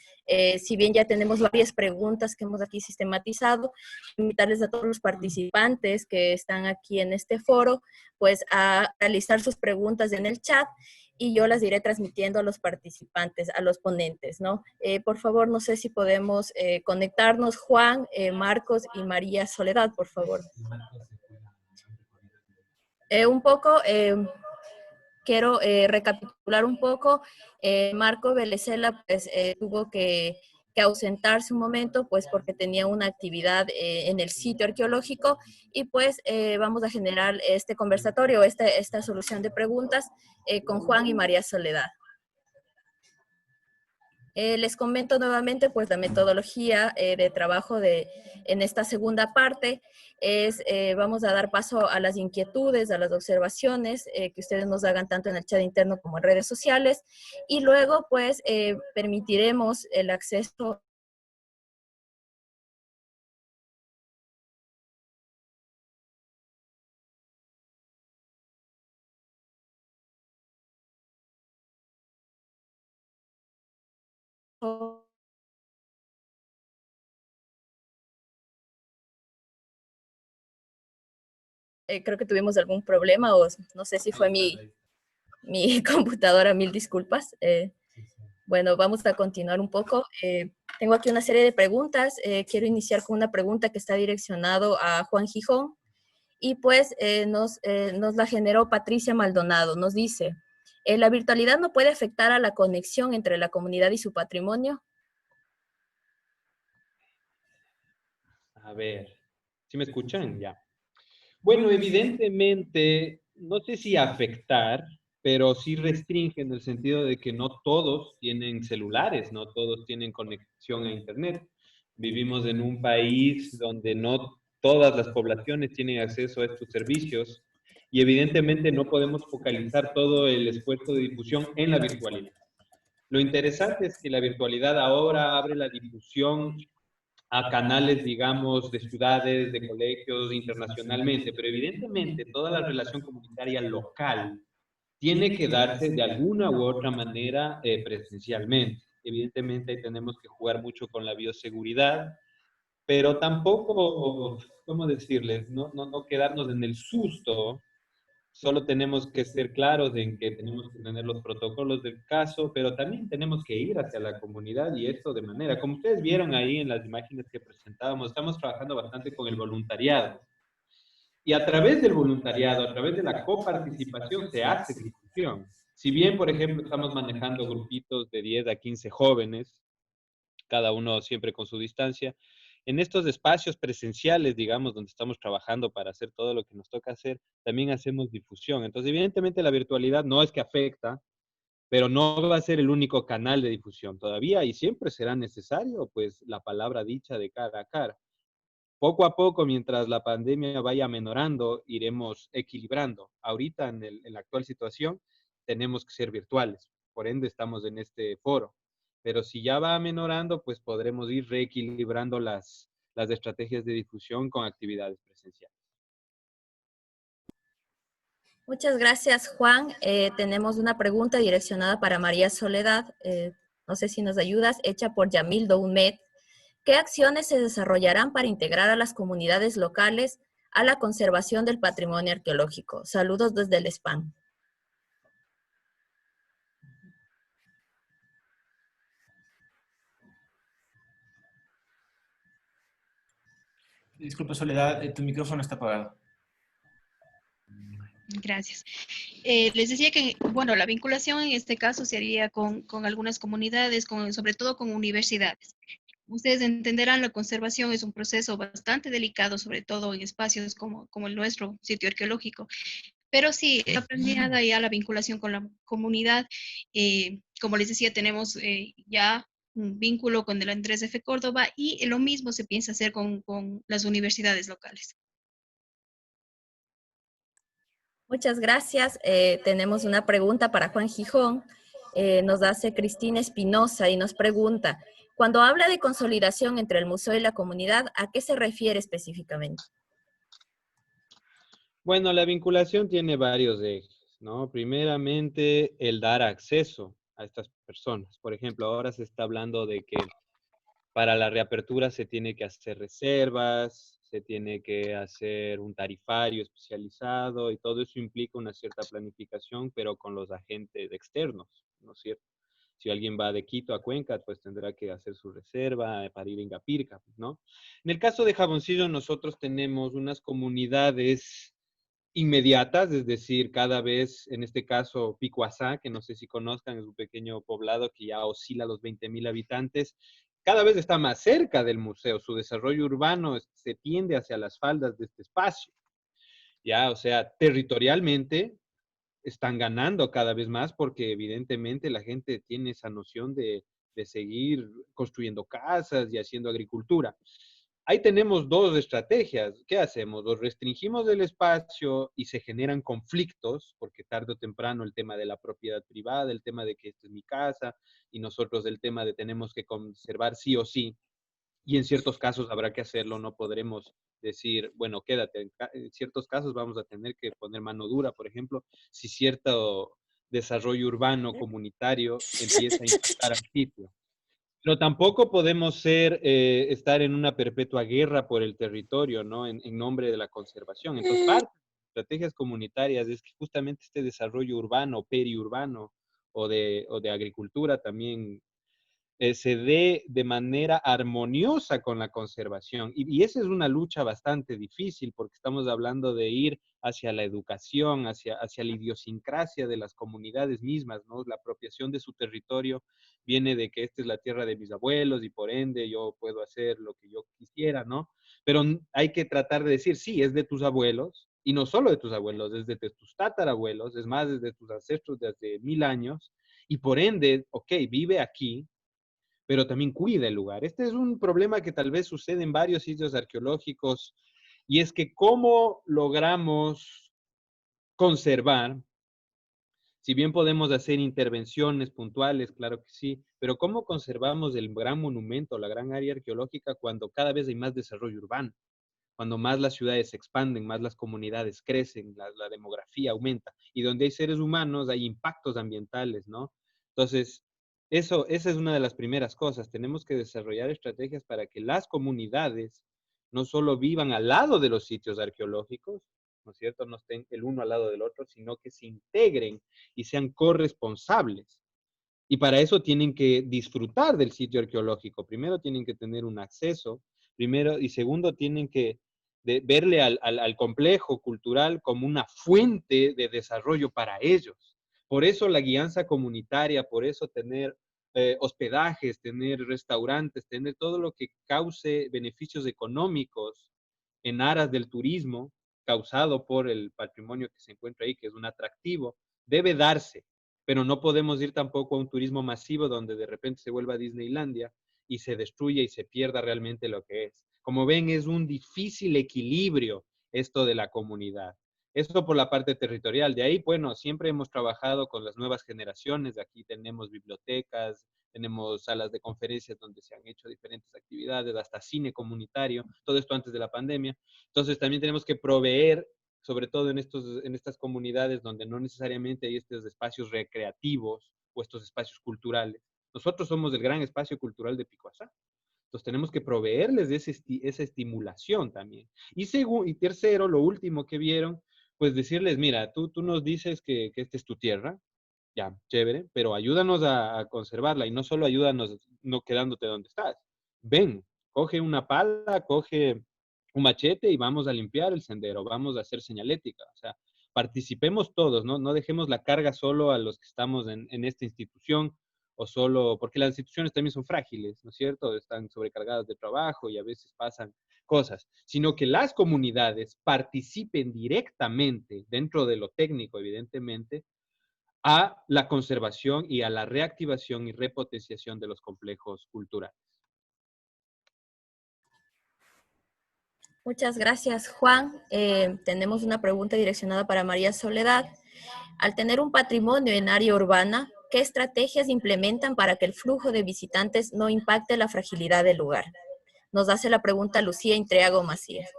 si bien ya tenemos varias preguntas que hemos aquí sistematizado, invitarles a todos los participantes que están aquí en este foro, pues a realizar sus preguntas en el chat y yo las iré transmitiendo a los participantes, a los ponentes, ¿no? Por favor, no sé si podemos conectarnos, Juan, Marcos y María Soledad, por favor. Un poco... quiero recapitular un poco. Marco Belecela pues, tuvo que ausentarse un momento pues porque tenía una actividad en el sitio arqueológico y pues vamos a generar este conversatorio, esta solución de preguntas con Juan y María Soledad. Les comento nuevamente pues la metodología de trabajo en esta segunda parte es, vamos a dar paso a las inquietudes, a las observaciones que ustedes nos hagan tanto en el chat interno como en redes sociales y luego pues permitiremos el acceso creo que tuvimos algún problema o no sé si fue mi computadora, mil disculpas. Bueno, vamos a continuar un poco. Tengo aquí una serie de preguntas. Quiero iniciar con una pregunta que está direccionado a Juan Gijón y pues nos la generó Patricia Maldonado. Nos dice, ¿la virtualidad no puede afectar a la conexión entre la comunidad y su patrimonio? A ver, ¿sí me escuchan? Ya. Bueno, evidentemente, no sé si afectar, pero sí restringe en el sentido de que no todos tienen celulares, no todos tienen conexión a Internet. Vivimos en un país donde no todas las poblaciones tienen acceso a estos servicios y evidentemente no podemos focalizar todo el esfuerzo de difusión en la virtualidad. Lo interesante es que la virtualidad ahora abre la difusión a canales, digamos, de ciudades, de colegios, internacionalmente, pero evidentemente toda la relación comunitaria local tiene que darse de alguna u otra manera presencialmente. Evidentemente ahí tenemos que jugar mucho con la bioseguridad, pero tampoco, ¿cómo decirles? No quedarnos en el susto. Solo tenemos que ser claros en que tenemos que tener los protocolos del caso, pero también tenemos que ir hacia la comunidad y esto de manera, como ustedes vieron ahí en las imágenes que presentábamos, estamos trabajando bastante con el voluntariado. Y a través del voluntariado, a través de la coparticipación, se hace difusión. Si bien, por ejemplo, estamos manejando grupitos de 10 a 15 jóvenes, cada uno siempre con su distancia, en estos espacios presenciales, digamos, donde estamos trabajando para hacer todo lo que nos toca hacer, también hacemos difusión. Entonces, evidentemente, la virtualidad no es que afecta, pero no va a ser el único canal de difusión todavía y siempre será necesario, pues, la palabra dicha de cara a cara. Poco a poco, mientras la pandemia vaya menorando, iremos equilibrando. Ahorita, en la actual situación, tenemos que ser virtuales. Por ende, estamos en este foro. pero si ya va amenorando, pues podremos ir reequilibrando las estrategias de difusión con actividades presenciales. Muchas gracias, Juan. Tenemos una pregunta direccionada para María Soledad. No sé si nos ayudas, hecha por Yamil Doumet. ¿Qué acciones se desarrollarán para integrar a las comunidades locales a la conservación del patrimonio arqueológico? Saludos desde el SPAN. Disculpa, Soledad, tu micrófono está apagado. Gracias. Les decía que, bueno, la vinculación en este caso se haría con algunas comunidades, sobre todo con universidades. Ustedes entenderán, la conservación es un proceso bastante delicado, sobre todo en espacios como el nuestro, sitio arqueológico. Pero sí, está planeada ya la vinculación con la comunidad. Como les decía, tenemos ya un vínculo con el Andrés F. Córdoba y lo mismo se piensa hacer con las universidades locales. Muchas gracias. Tenemos una pregunta para Juan Gijón. Nos hace Cristina Espinosa y nos pregunta, cuando habla de consolidación entre el museo y la comunidad, ¿a qué se refiere específicamente? Bueno, la vinculación tiene varios ejes, ¿no? Primeramente, el dar acceso a estas personas. Por ejemplo, ahora se está hablando de que para la reapertura se tiene que hacer reservas, se tiene que hacer un tarifario especializado y todo eso implica una cierta planificación, pero con los agentes externos, ¿no es cierto? Si alguien va de Quito a Cuenca, pues tendrá que hacer su reserva para ir en Gapirca, ¿no? En el caso de Jaboncillo, nosotros tenemos unas comunidades inmediatas, es decir, cada vez, en este caso, Picuazá, que no sé si conozcan, es un pequeño poblado que ya oscila los 20.000 habitantes, cada vez está más cerca del museo, su desarrollo urbano se tiende hacia las faldas de este espacio, ya, o sea, territorialmente están ganando cada vez más porque evidentemente la gente tiene esa noción de seguir construyendo casas y haciendo agricultura. Ahí tenemos dos estrategias. ¿Qué hacemos? Los restringimos del espacio y se generan conflictos, porque tarde o temprano el tema de la propiedad privada, el tema de que esta es mi casa, y nosotros el tema de tenemos que conservar sí o sí, y en ciertos casos habrá que hacerlo, no podremos decir, bueno, quédate. En ciertos casos vamos a tener que poner mano dura, por ejemplo, si cierto desarrollo urbano comunitario empieza a impactar al sitio. Pero tampoco podemos estar en una perpetua guerra por el territorio, ¿no? En nombre de la conservación. Entonces, parte de las estrategias comunitarias es que justamente este desarrollo urbano, periurbano o de agricultura también se dé de manera armoniosa con la conservación. Y esa es una lucha bastante difícil porque estamos hablando de ir hacia la educación, hacia la idiosincrasia de las comunidades mismas, ¿no? La apropiación de su territorio viene de que esta es la tierra de mis abuelos y por ende yo puedo hacer lo que yo quisiera, ¿no? Pero hay que tratar de decir, sí, es de tus abuelos, y no solo de tus abuelos, es de tus tatarabuelos, es más, es de tus ancestros de hace 1000 años, y por ende, ok, vive aquí, pero también cuida el lugar. Este es un problema que tal vez sucede en varios sitios arqueológicos, y es que cómo logramos conservar, si bien podemos hacer intervenciones puntuales, claro que sí, pero cómo conservamos el gran monumento, la gran área arqueológica cuando cada vez hay más desarrollo urbano, cuando más las ciudades se expanden, más las comunidades crecen, la demografía aumenta, y donde hay seres humanos hay impactos ambientales, ¿no? Entonces, esa es una de las primeras cosas. Tenemos que desarrollar estrategias para que las comunidades no solo vivan al lado de los sitios arqueológicos, ¿no es cierto? No estén el uno al lado del otro, sino que se integren y sean corresponsables. Y para eso tienen que disfrutar del sitio arqueológico. Primero tienen que tener un acceso, primero y segundo tienen que verle al complejo cultural como una fuente de desarrollo para ellos. Por eso la guianza comunitaria, por eso tener hospedajes, tener restaurantes, tener todo lo que cause beneficios económicos en aras del turismo causado por el patrimonio que se encuentra ahí, que es un atractivo, debe darse, pero no podemos ir tampoco a un turismo masivo donde de repente se vuelva a Disneylandia y se destruya y se pierda realmente lo que es. Como ven, es un difícil equilibrio esto de la comunidad. Eso por la parte territorial. De ahí, bueno, siempre hemos trabajado con las nuevas generaciones. Aquí tenemos bibliotecas, tenemos salas de conferencias donde se han hecho diferentes actividades, hasta cine comunitario, todo esto antes de la pandemia. Entonces también tenemos que proveer, sobre todo en estas comunidades donde no necesariamente hay estos espacios recreativos o estos espacios culturales. Nosotros somos el gran espacio cultural de Picuazá. Entonces tenemos que proveerles de esa estimulación también. Y tercero, lo último que vieron, pues decirles, mira, tú nos dices que esta es tu tierra, ya, chévere, pero ayúdanos a conservarla y no solo ayúdanos no quedándote donde estás. Ven, coge una pala, coge un machete y vamos a limpiar el sendero, vamos a hacer señalética. O sea, participemos todos, ¿no? No dejemos la carga solo a los que estamos en esta institución o solo, porque las instituciones también son frágiles, ¿no es cierto? Están sobrecargadas de trabajo y a veces pasan cosas, sino que las comunidades participen directamente dentro de lo técnico, evidentemente, a la conservación y a la reactivación y repotenciación de los complejos culturales. Muchas gracias, Juan. Tenemos una pregunta direccionada para María Soledad. Al tener un patrimonio en área urbana, ¿qué estrategias implementan para que el flujo de visitantes no impacte la fragilidad del lugar? Nos hace la pregunta Lucía Intreago Macías.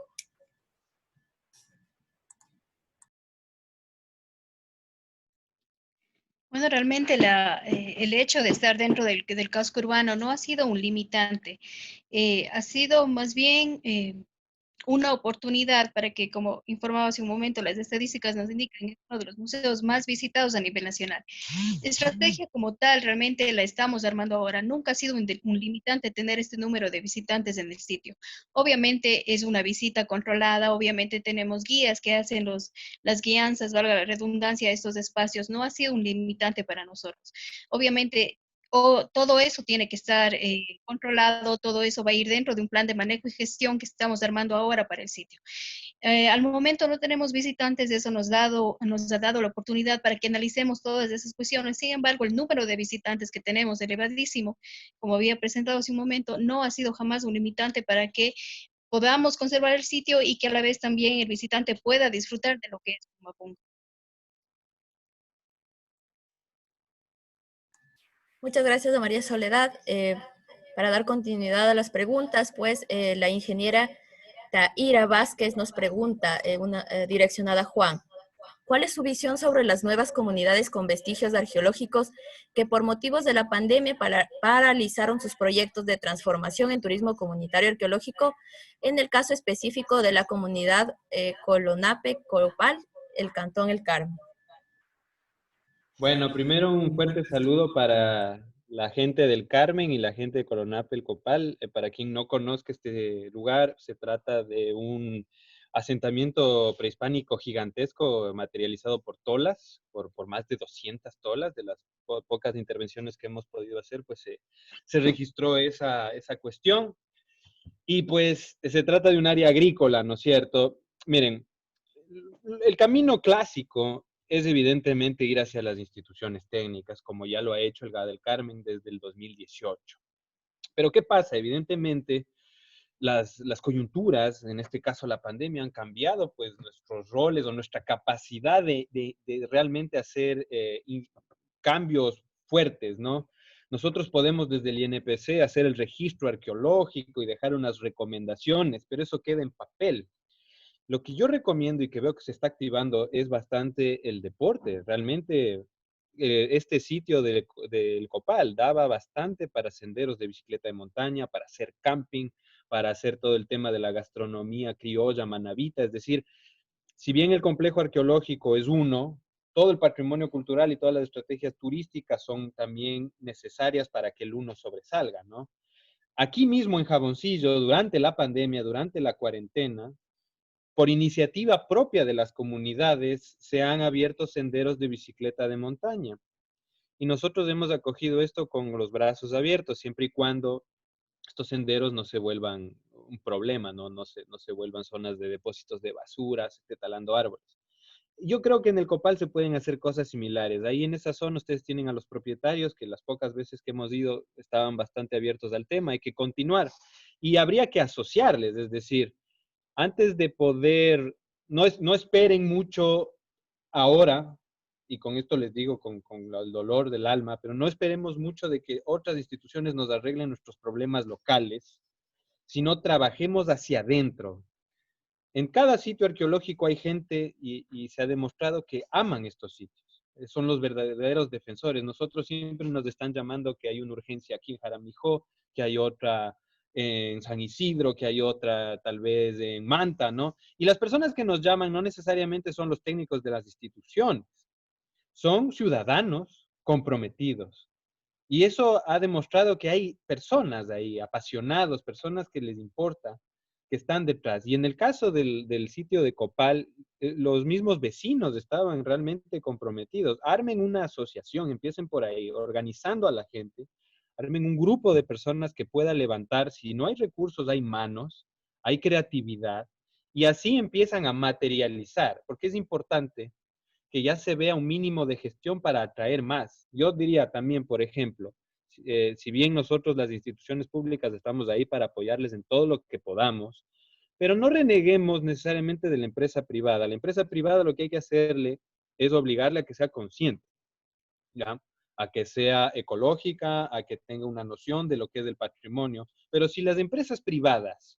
Bueno, realmente el hecho de estar dentro del casco urbano no ha sido un limitante, ha sido más bien una oportunidad para que, como informaba hace un momento, las estadísticas nos indican que es uno de los museos más visitados a nivel nacional. Estrategia como tal, realmente la estamos armando ahora. Nunca ha sido un limitante tener este número de visitantes en el sitio. Obviamente es una visita controlada, obviamente tenemos guías que hacen las guianzas, valga la redundancia, a estos espacios. No ha sido un limitante para nosotros. Obviamente todo eso tiene que estar controlado, todo eso va a ir dentro de un plan de manejo y gestión que estamos armando ahora para el sitio. Al momento no tenemos visitantes, eso nos ha dado la oportunidad para que analicemos todas esas cuestiones. Sin embargo, el número de visitantes que tenemos elevadísimo, como había presentado hace un momento, no ha sido jamás un limitante para que podamos conservar el sitio y que a la vez también el visitante pueda disfrutar de lo que es Pumapunku. Muchas gracias a María Soledad. Para dar continuidad a las preguntas, pues la ingeniera Taira Vázquez nos pregunta, direccionada a Juan, ¿cuál es su visión sobre las nuevas comunidades con vestigios arqueológicos que por motivos de la pandemia paralizaron sus proyectos de transformación en turismo comunitario arqueológico, en el caso específico de la comunidad Colonape-Copal, el Cantón El Carmen? Bueno, primero un fuerte saludo para la gente del Carmen y la gente de Colonape, el Copal. Para quien no conozca este lugar, se trata de un asentamiento prehispánico gigantesco materializado por tolas, por más de 200 tolas. De las pocas intervenciones que hemos podido hacer, pues se registró esa cuestión. Y pues se trata de un área agrícola, ¿no es cierto? Miren, el camino clásico es evidentemente ir hacia las instituciones técnicas, como ya lo ha hecho el GA del Carmen desde el 2018. Pero ¿qué pasa? Evidentemente, las coyunturas, en este caso la pandemia, han cambiado pues nuestros roles o nuestra capacidad de realmente hacer cambios fuertes, ¿no? Nosotros podemos desde el INPC hacer el registro arqueológico y dejar unas recomendaciones, pero eso queda en papel. Lo que yo recomiendo y que veo que se está activando es bastante el deporte. Realmente este sitio del Copal daba bastante para senderos de bicicleta de montaña, para hacer camping, para hacer todo el tema de la gastronomía criolla, manabita. Es decir, si bien el complejo arqueológico es uno, todo el patrimonio cultural y todas las estrategias turísticas son también necesarias para que el uno sobresalga, ¿no? Aquí mismo en Jaboncillo, durante la pandemia, durante la cuarentena, por iniciativa propia de las comunidades, se han abierto senderos de bicicleta de montaña. Y nosotros hemos acogido esto con los brazos abiertos, siempre y cuando estos senderos no se vuelvan un problema, no se vuelvan zonas de depósitos de basura, se esté talando árboles. Yo creo que en el Copal se pueden hacer cosas similares. Ahí en esa zona ustedes tienen a los propietarios que las pocas veces que hemos ido estaban bastante abiertos al tema. Hay que continuar. Y habría que asociarles, es decir, antes de poder no esperen mucho ahora, y con esto les digo con el dolor del alma, pero no esperemos mucho de que otras instituciones nos arreglen nuestros problemas locales, sino trabajemos hacia adentro. En cada sitio arqueológico hay gente y se ha demostrado que aman estos sitios. Son los verdaderos defensores. Nosotros siempre nos están llamando que hay una urgencia aquí en Jaramijó, que hay otra en San Isidro, que hay otra tal vez en Manta, ¿no? Y las personas que nos llaman no necesariamente son los técnicos de las instituciones, son ciudadanos comprometidos. Y eso ha demostrado que hay personas ahí, apasionados, personas que les importa, que están detrás. Y en el caso del sitio de Copal, los mismos vecinos estaban realmente comprometidos. Armen una asociación, empiecen por ahí, organizando a la gente, armen un grupo de personas que pueda levantar. Si no hay recursos, hay manos, hay creatividad, y así empiezan a materializar, porque es importante que ya se vea un mínimo de gestión para atraer más. Yo diría también, por ejemplo, si bien nosotros las instituciones públicas estamos ahí para apoyarles en todo lo que podamos, pero no reneguemos necesariamente de la empresa privada. La empresa privada lo que hay que hacerle es obligarle a que sea consciente, ¿ya? A que sea ecológica, a que tenga una noción de lo que es el patrimonio. Pero si las empresas privadas,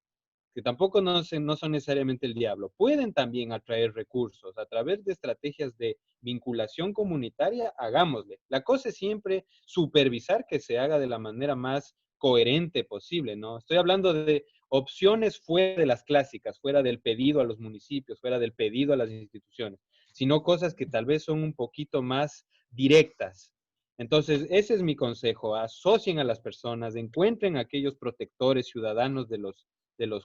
que tampoco no son necesariamente el diablo, pueden también atraer recursos a través de estrategias de vinculación comunitaria, hagámosle. La cosa es siempre supervisar que se haga de la manera más coherente posible, ¿no? Estoy hablando de opciones fuera de las clásicas, fuera del pedido a los municipios, fuera del pedido a las instituciones, sino cosas que tal vez son un poquito más directas. Entonces, ese es mi consejo, asocien a las personas, encuentren a aquellos protectores ciudadanos de los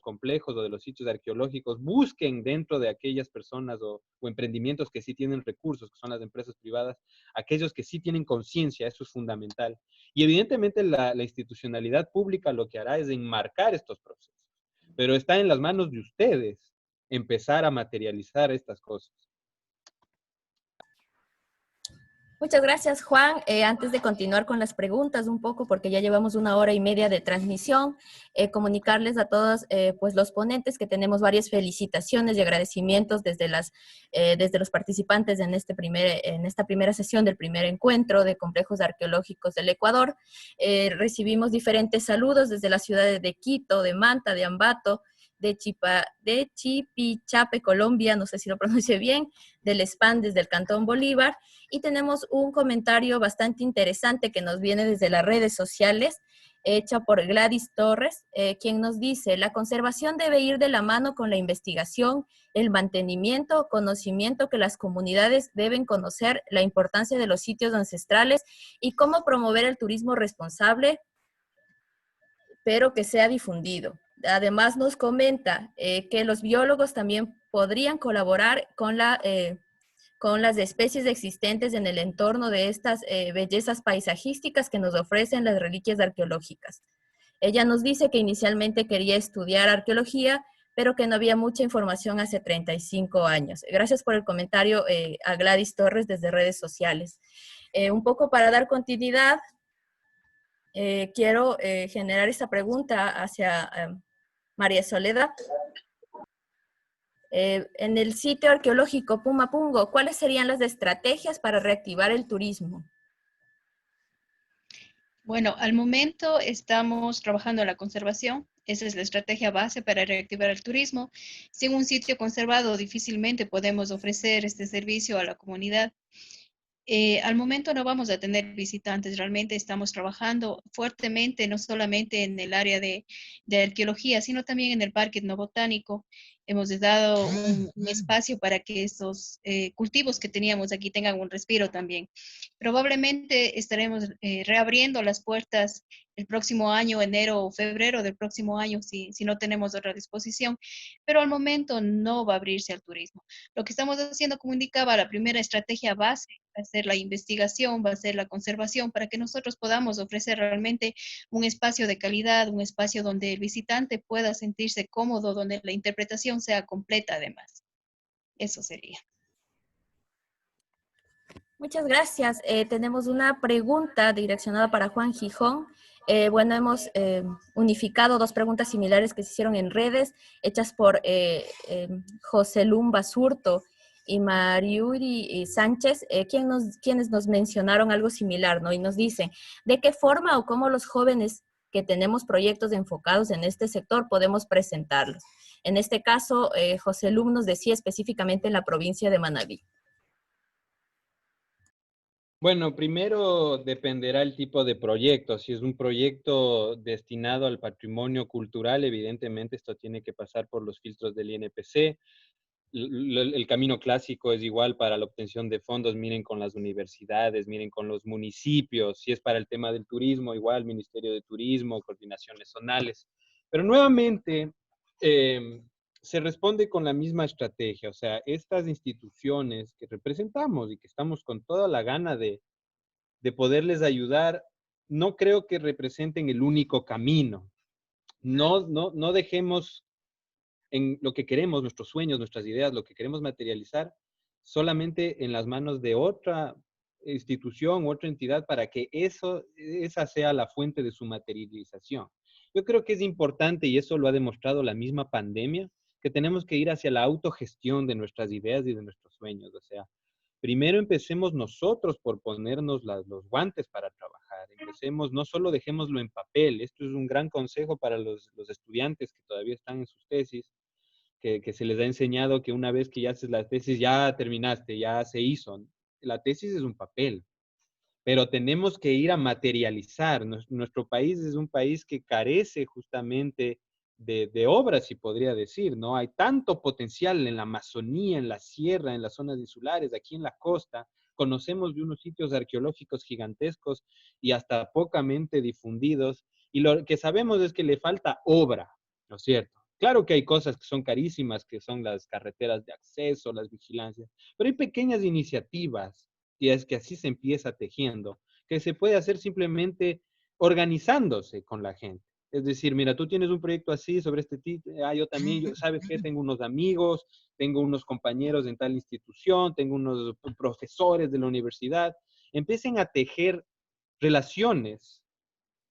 complejos o de los sitios arqueológicos, busquen dentro de aquellas personas o emprendimientos que sí tienen recursos, que son las empresas privadas, aquellos que sí tienen conciencia, eso es fundamental. Y evidentemente la institucionalidad pública lo que hará es enmarcar estos procesos, pero está en las manos de ustedes empezar a materializar estas cosas. Muchas gracias, Juan. Antes de continuar con las preguntas un poco, porque ya llevamos 1 hora y media de transmisión, comunicarles a todos pues los ponentes que tenemos varias felicitaciones y agradecimientos desde los participantes en esta primera sesión del primer encuentro de complejos arqueológicos del Ecuador. Recibimos diferentes saludos desde las ciudades de Quito, de Manta, de Ambato, de Chipichape, Colombia, no sé si lo pronuncie bien, del SPAN desde el Cantón Bolívar, y tenemos un comentario bastante interesante que nos viene desde las redes sociales, hecha por Gladys Torres, quien nos dice: la conservación debe ir de la mano con la investigación, el mantenimiento, conocimiento que las comunidades deben conocer, la importancia de los sitios ancestrales y cómo promover el turismo responsable, pero que sea difundido. Además nos comenta que los biólogos también podrían colaborar con las especies existentes en el entorno de estas bellezas paisajísticas que nos ofrecen las reliquias arqueológicas. Ella nos dice que inicialmente quería estudiar arqueología, pero que no había mucha información hace 35 años. Gracias por el comentario a Gladys Torres desde redes sociales. Un poco para dar continuidad, quiero generar esta pregunta hacia María Soledad. En el sitio arqueológico Pumapungo, ¿cuáles serían las estrategias para reactivar el turismo? Bueno, al momento estamos trabajando en la conservación. Esa es la estrategia base para reactivar el turismo. Sin un sitio conservado, difícilmente podemos ofrecer este servicio a la comunidad. Al momento no vamos a tener visitantes, realmente estamos trabajando fuertemente, no solamente en el área de arqueología, sino también en el Parque Etnobotánico. Hemos dado un espacio para que estos cultivos que teníamos aquí tengan un respiro también. Probablemente estaremos reabriendo las puertas el próximo año, enero o febrero del próximo año, si no tenemos otra disposición, pero al momento no va a abrirse al turismo. Lo que estamos haciendo, como indicaba, la primera estrategia base va a ser la investigación, va a ser la conservación, para que nosotros podamos ofrecer realmente un espacio de calidad, un espacio donde el visitante pueda sentirse cómodo, donde la interpretación sea completa además. Eso sería. Muchas gracias. Tenemos una pregunta direccionada para Juan Gijón. Bueno, hemos unificado dos preguntas similares que se hicieron en redes, hechas por José Lum Basurto y Mariuri Sánchez, quienes nos mencionaron algo similar, ¿no? Y nos dicen, ¿de qué forma o cómo los jóvenes que tenemos proyectos enfocados en este sector podemos presentarlos? En este caso, José Lum nos decía específicamente en la provincia de Manabí. Bueno, primero dependerá el tipo de proyecto. Si es un proyecto destinado al patrimonio cultural, evidentemente esto tiene que pasar por los filtros del INPC. El camino clásico es igual para la obtención de fondos. Miren con las universidades, miren con los municipios. Si es para el tema del turismo, igual Ministerio de Turismo, coordinaciones zonales. Pero nuevamente, se responde con la misma estrategia. O sea, estas instituciones que representamos y que estamos con toda la gana de poderles ayudar, no creo que representen el único camino. No dejemos en lo que queremos, nuestros sueños, nuestras ideas, lo que queremos materializar, solamente en las manos de otra institución u otra entidad para que esa sea la fuente de su materialización. Yo creo que es importante, y eso lo ha demostrado la misma pandemia, que tenemos que ir hacia la autogestión de nuestras ideas y de nuestros sueños. O sea, primero empecemos nosotros por ponernos los guantes para trabajar. Empecemos, no solo dejémoslo en papel. Esto es un gran consejo para los estudiantes que todavía están en sus tesis, que se les ha enseñado que una vez que ya haces la tesis, ya terminaste, ya se hizo. La tesis es un papel, pero tenemos que ir a materializar. Nuestro país es un país que carece justamente de obras, si podría decir, ¿no? Hay tanto potencial en la Amazonía, en la sierra, en las zonas insulares, aquí en la costa. Conocemos de unos sitios arqueológicos gigantescos y hasta pocamente difundidos. Y lo que sabemos es que le falta obra, ¿no es cierto? Claro que hay cosas que son carísimas, que son las carreteras de acceso, las vigilancias, pero hay pequeñas iniciativas, y es que así se empieza tejiendo, que se puede hacer simplemente organizándose con la gente. Es decir, mira, tú tienes un proyecto así sobre este tipo, yo también, ¿sabes qué? Tengo unos amigos, tengo unos compañeros en tal institución, tengo unos profesores de la universidad. Empiecen a tejer relaciones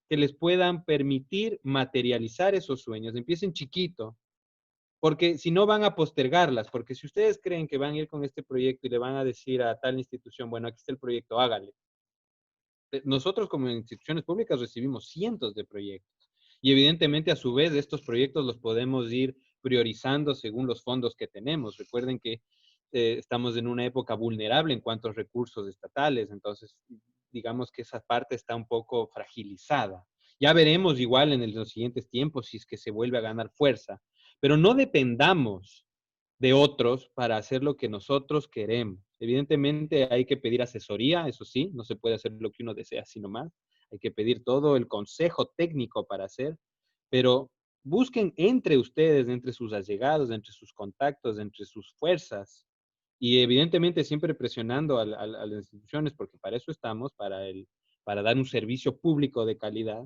que les puedan permitir materializar esos sueños. Empiecen chiquito, porque si no van a postergarlas, porque si ustedes creen que van a ir con este proyecto y le van a decir a tal institución, bueno, aquí está el proyecto, hágale. Nosotros como instituciones públicas recibimos cientos de proyectos y evidentemente a su vez estos proyectos los podemos ir priorizando según los fondos que tenemos. Recuerden que estamos en una época vulnerable en cuanto a recursos estatales, entonces digamos que esa parte está un poco fragilizada. Ya veremos igual en los siguientes tiempos si es que se vuelve a ganar fuerza, pero no dependamos de otros para hacer lo que nosotros queremos. Evidentemente hay que pedir asesoría, eso sí, no se puede hacer lo que uno desea así nomás. Hay que pedir todo el consejo técnico para hacer, pero busquen entre ustedes, entre sus allegados, entre sus contactos, entre sus fuerzas, y evidentemente siempre presionando a las instituciones, porque para eso estamos, para dar un servicio público de calidad,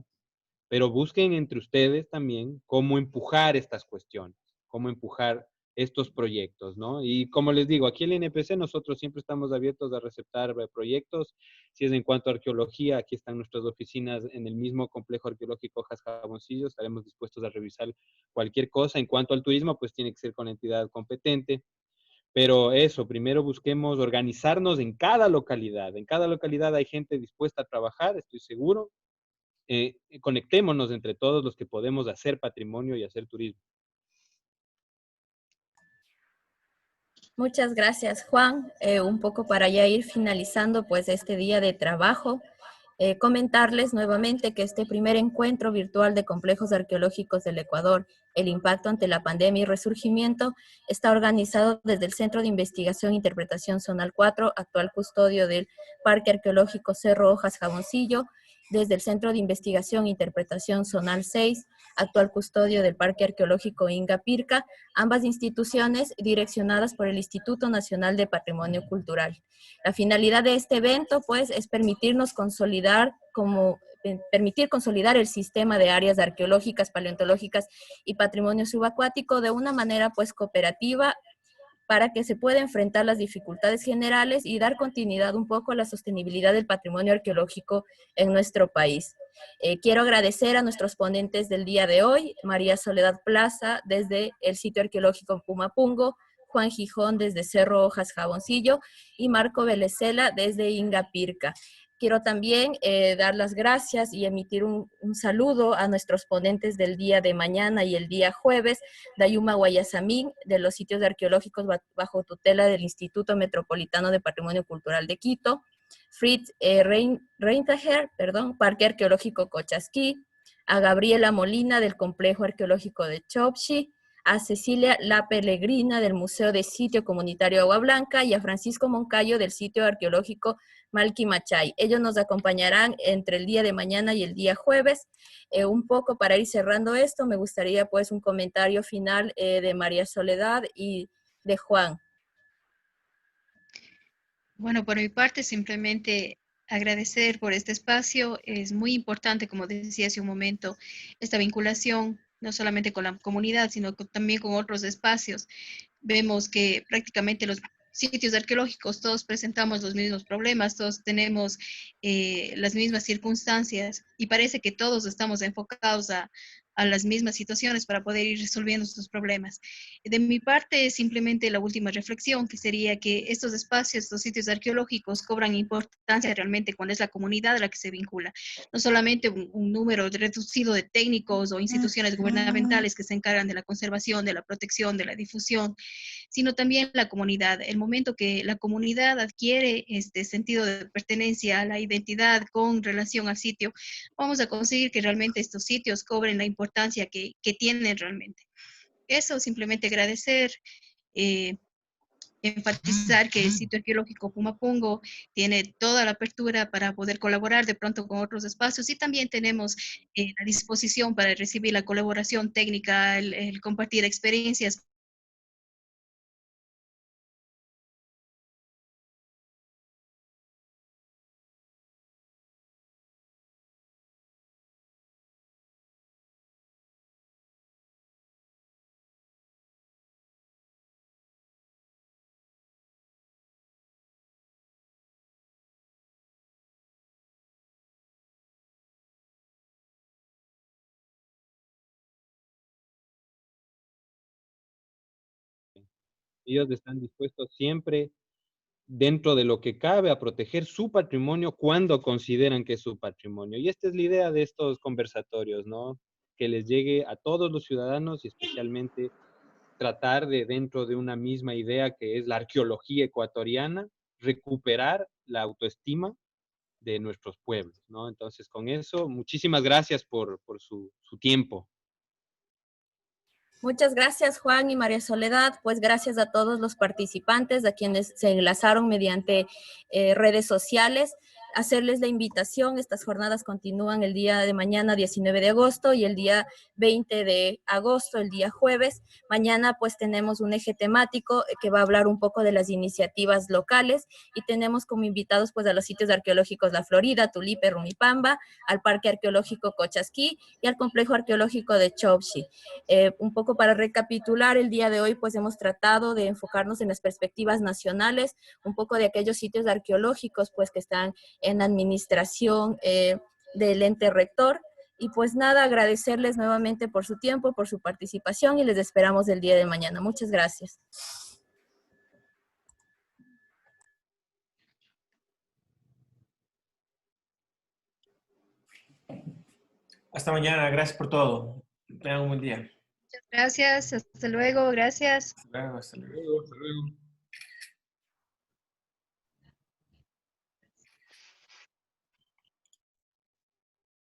pero busquen entre ustedes también cómo empujar estas cuestiones, cómo empujar estos proyectos, ¿no? Y como les digo, aquí en el NPC nosotros siempre estamos abiertos a receptar proyectos. Si es en cuanto a arqueología, aquí están nuestras oficinas en el mismo complejo arqueológico Hojas Jaboncillo, estaremos dispuestos a revisar cualquier cosa. En cuanto al turismo, pues tiene que ser con la entidad competente. Pero eso, primero busquemos organizarnos en cada localidad. En cada localidad hay gente dispuesta a trabajar, estoy seguro. Conectémonos entre todos los que podemos hacer patrimonio y hacer turismo. Muchas gracias, Juan. Un poco para ya ir finalizando pues este día de trabajo, comentarles nuevamente que este primer encuentro virtual de complejos arqueológicos del Ecuador, el impacto ante la pandemia y resurgimiento, está organizado desde el Centro de Investigación e Interpretación Zonal 4, actual custodio del Parque Arqueológico Cerro Hojas Jaboncillo, desde el Centro de Investigación e Interpretación Zonal 6, actual custodio del Parque Arqueológico Inga Pirca, ambas instituciones direccionadas por el Instituto Nacional de Patrimonio Cultural. La finalidad de este evento, pues, es permitir consolidar el sistema de áreas arqueológicas, paleontológicas y patrimonio subacuático de una manera, pues, cooperativa, para que se pueda enfrentar las dificultades generales y dar continuidad un poco a la sostenibilidad del patrimonio arqueológico en nuestro país. Quiero agradecer a nuestros ponentes del día de hoy, María Soledad Plaza desde el sitio arqueológico Pumapungo, Juan Gijón desde Cerro Hojas Jaboncillo y Marco Velecela desde Ingapirca. Quiero también dar las gracias y emitir un saludo a nuestros ponentes del día de mañana y el día jueves, Dayuma Guayasamín, de los sitios arqueológicos bajo tutela del Instituto Metropolitano de Patrimonio Cultural de Quito, Fritz Reintager, Parque Arqueológico Cochasquí, a Gabriela Molina del Complejo Arqueológico de Chopchi, a Cecilia La Pellegrina del Museo de Sitio Comunitario Agua Blanca y a Francisco Moncayo del Sitio Arqueológico Malquimachay. Ellos nos acompañarán entre el día de mañana y el día jueves. Un poco para ir cerrando esto, me gustaría pues un comentario final de María Soledad y de Juan. Bueno, por mi parte, simplemente agradecer por este espacio. Es muy importante, como decía hace un momento, esta vinculación, no solamente con la comunidad, sino también con otros espacios. Vemos que prácticamente los sitios arqueológicos todos presentamos los mismos problemas, todos tenemos las mismas circunstancias y parece que todos estamos enfocados a las mismas situaciones para poder ir resolviendo estos problemas. De mi parte, simplemente la última reflexión, que sería que estos espacios, estos sitios arqueológicos cobran importancia realmente cuando es la comunidad a la que se vincula. No solamente un número reducido de técnicos o instituciones gubernamentales que se encargan de la conservación, de la protección, de la difusión, sino también la comunidad. El momento que la comunidad adquiere este sentido de pertenencia a la identidad con relación al sitio, vamos a conseguir que realmente estos sitios cobren la importancia que tienen realmente. Eso, simplemente agradecer, enfatizar que el sitio arqueológico Pumapungo tiene toda la apertura para poder colaborar de pronto con otros espacios y también tenemos la disposición para recibir la colaboración técnica, el compartir experiencias. Ellos están dispuestos siempre, dentro de lo que cabe, a proteger su patrimonio cuando consideran que es su patrimonio. Y esta es la idea de estos conversatorios, ¿no? Que les llegue a todos los ciudadanos y especialmente tratar de, dentro de una misma idea que es la arqueología ecuatoriana, recuperar la autoestima de nuestros pueblos, ¿no? Entonces, con eso, muchísimas gracias por su tiempo. Muchas gracias, Juan y María Soledad. Pues gracias a todos los participantes, a quienes se enlazaron mediante redes sociales. Hacerles la invitación, estas jornadas continúan el día de mañana, 19 de agosto, y el día 20 de agosto, el día jueves. Mañana pues tenemos un eje temático que va a hablar un poco de las iniciativas locales y tenemos como invitados pues a los sitios arqueológicos La Florida, Tulipe, Rumipamba, al Parque Arqueológico Cochasquí y al Complejo Arqueológico de Chopchi. Un poco para recapitular, el día de hoy pues hemos tratado de enfocarnos en las perspectivas nacionales, un poco de aquellos sitios arqueológicos pues que están en administración del ente rector. Y pues nada, agradecerles nuevamente por su tiempo, por su participación y les esperamos el día de mañana. Muchas gracias. Hasta mañana, gracias por todo. Tengan un buen día. Muchas gracias, hasta luego, gracias. Hasta luego, hasta luego. Hasta luego.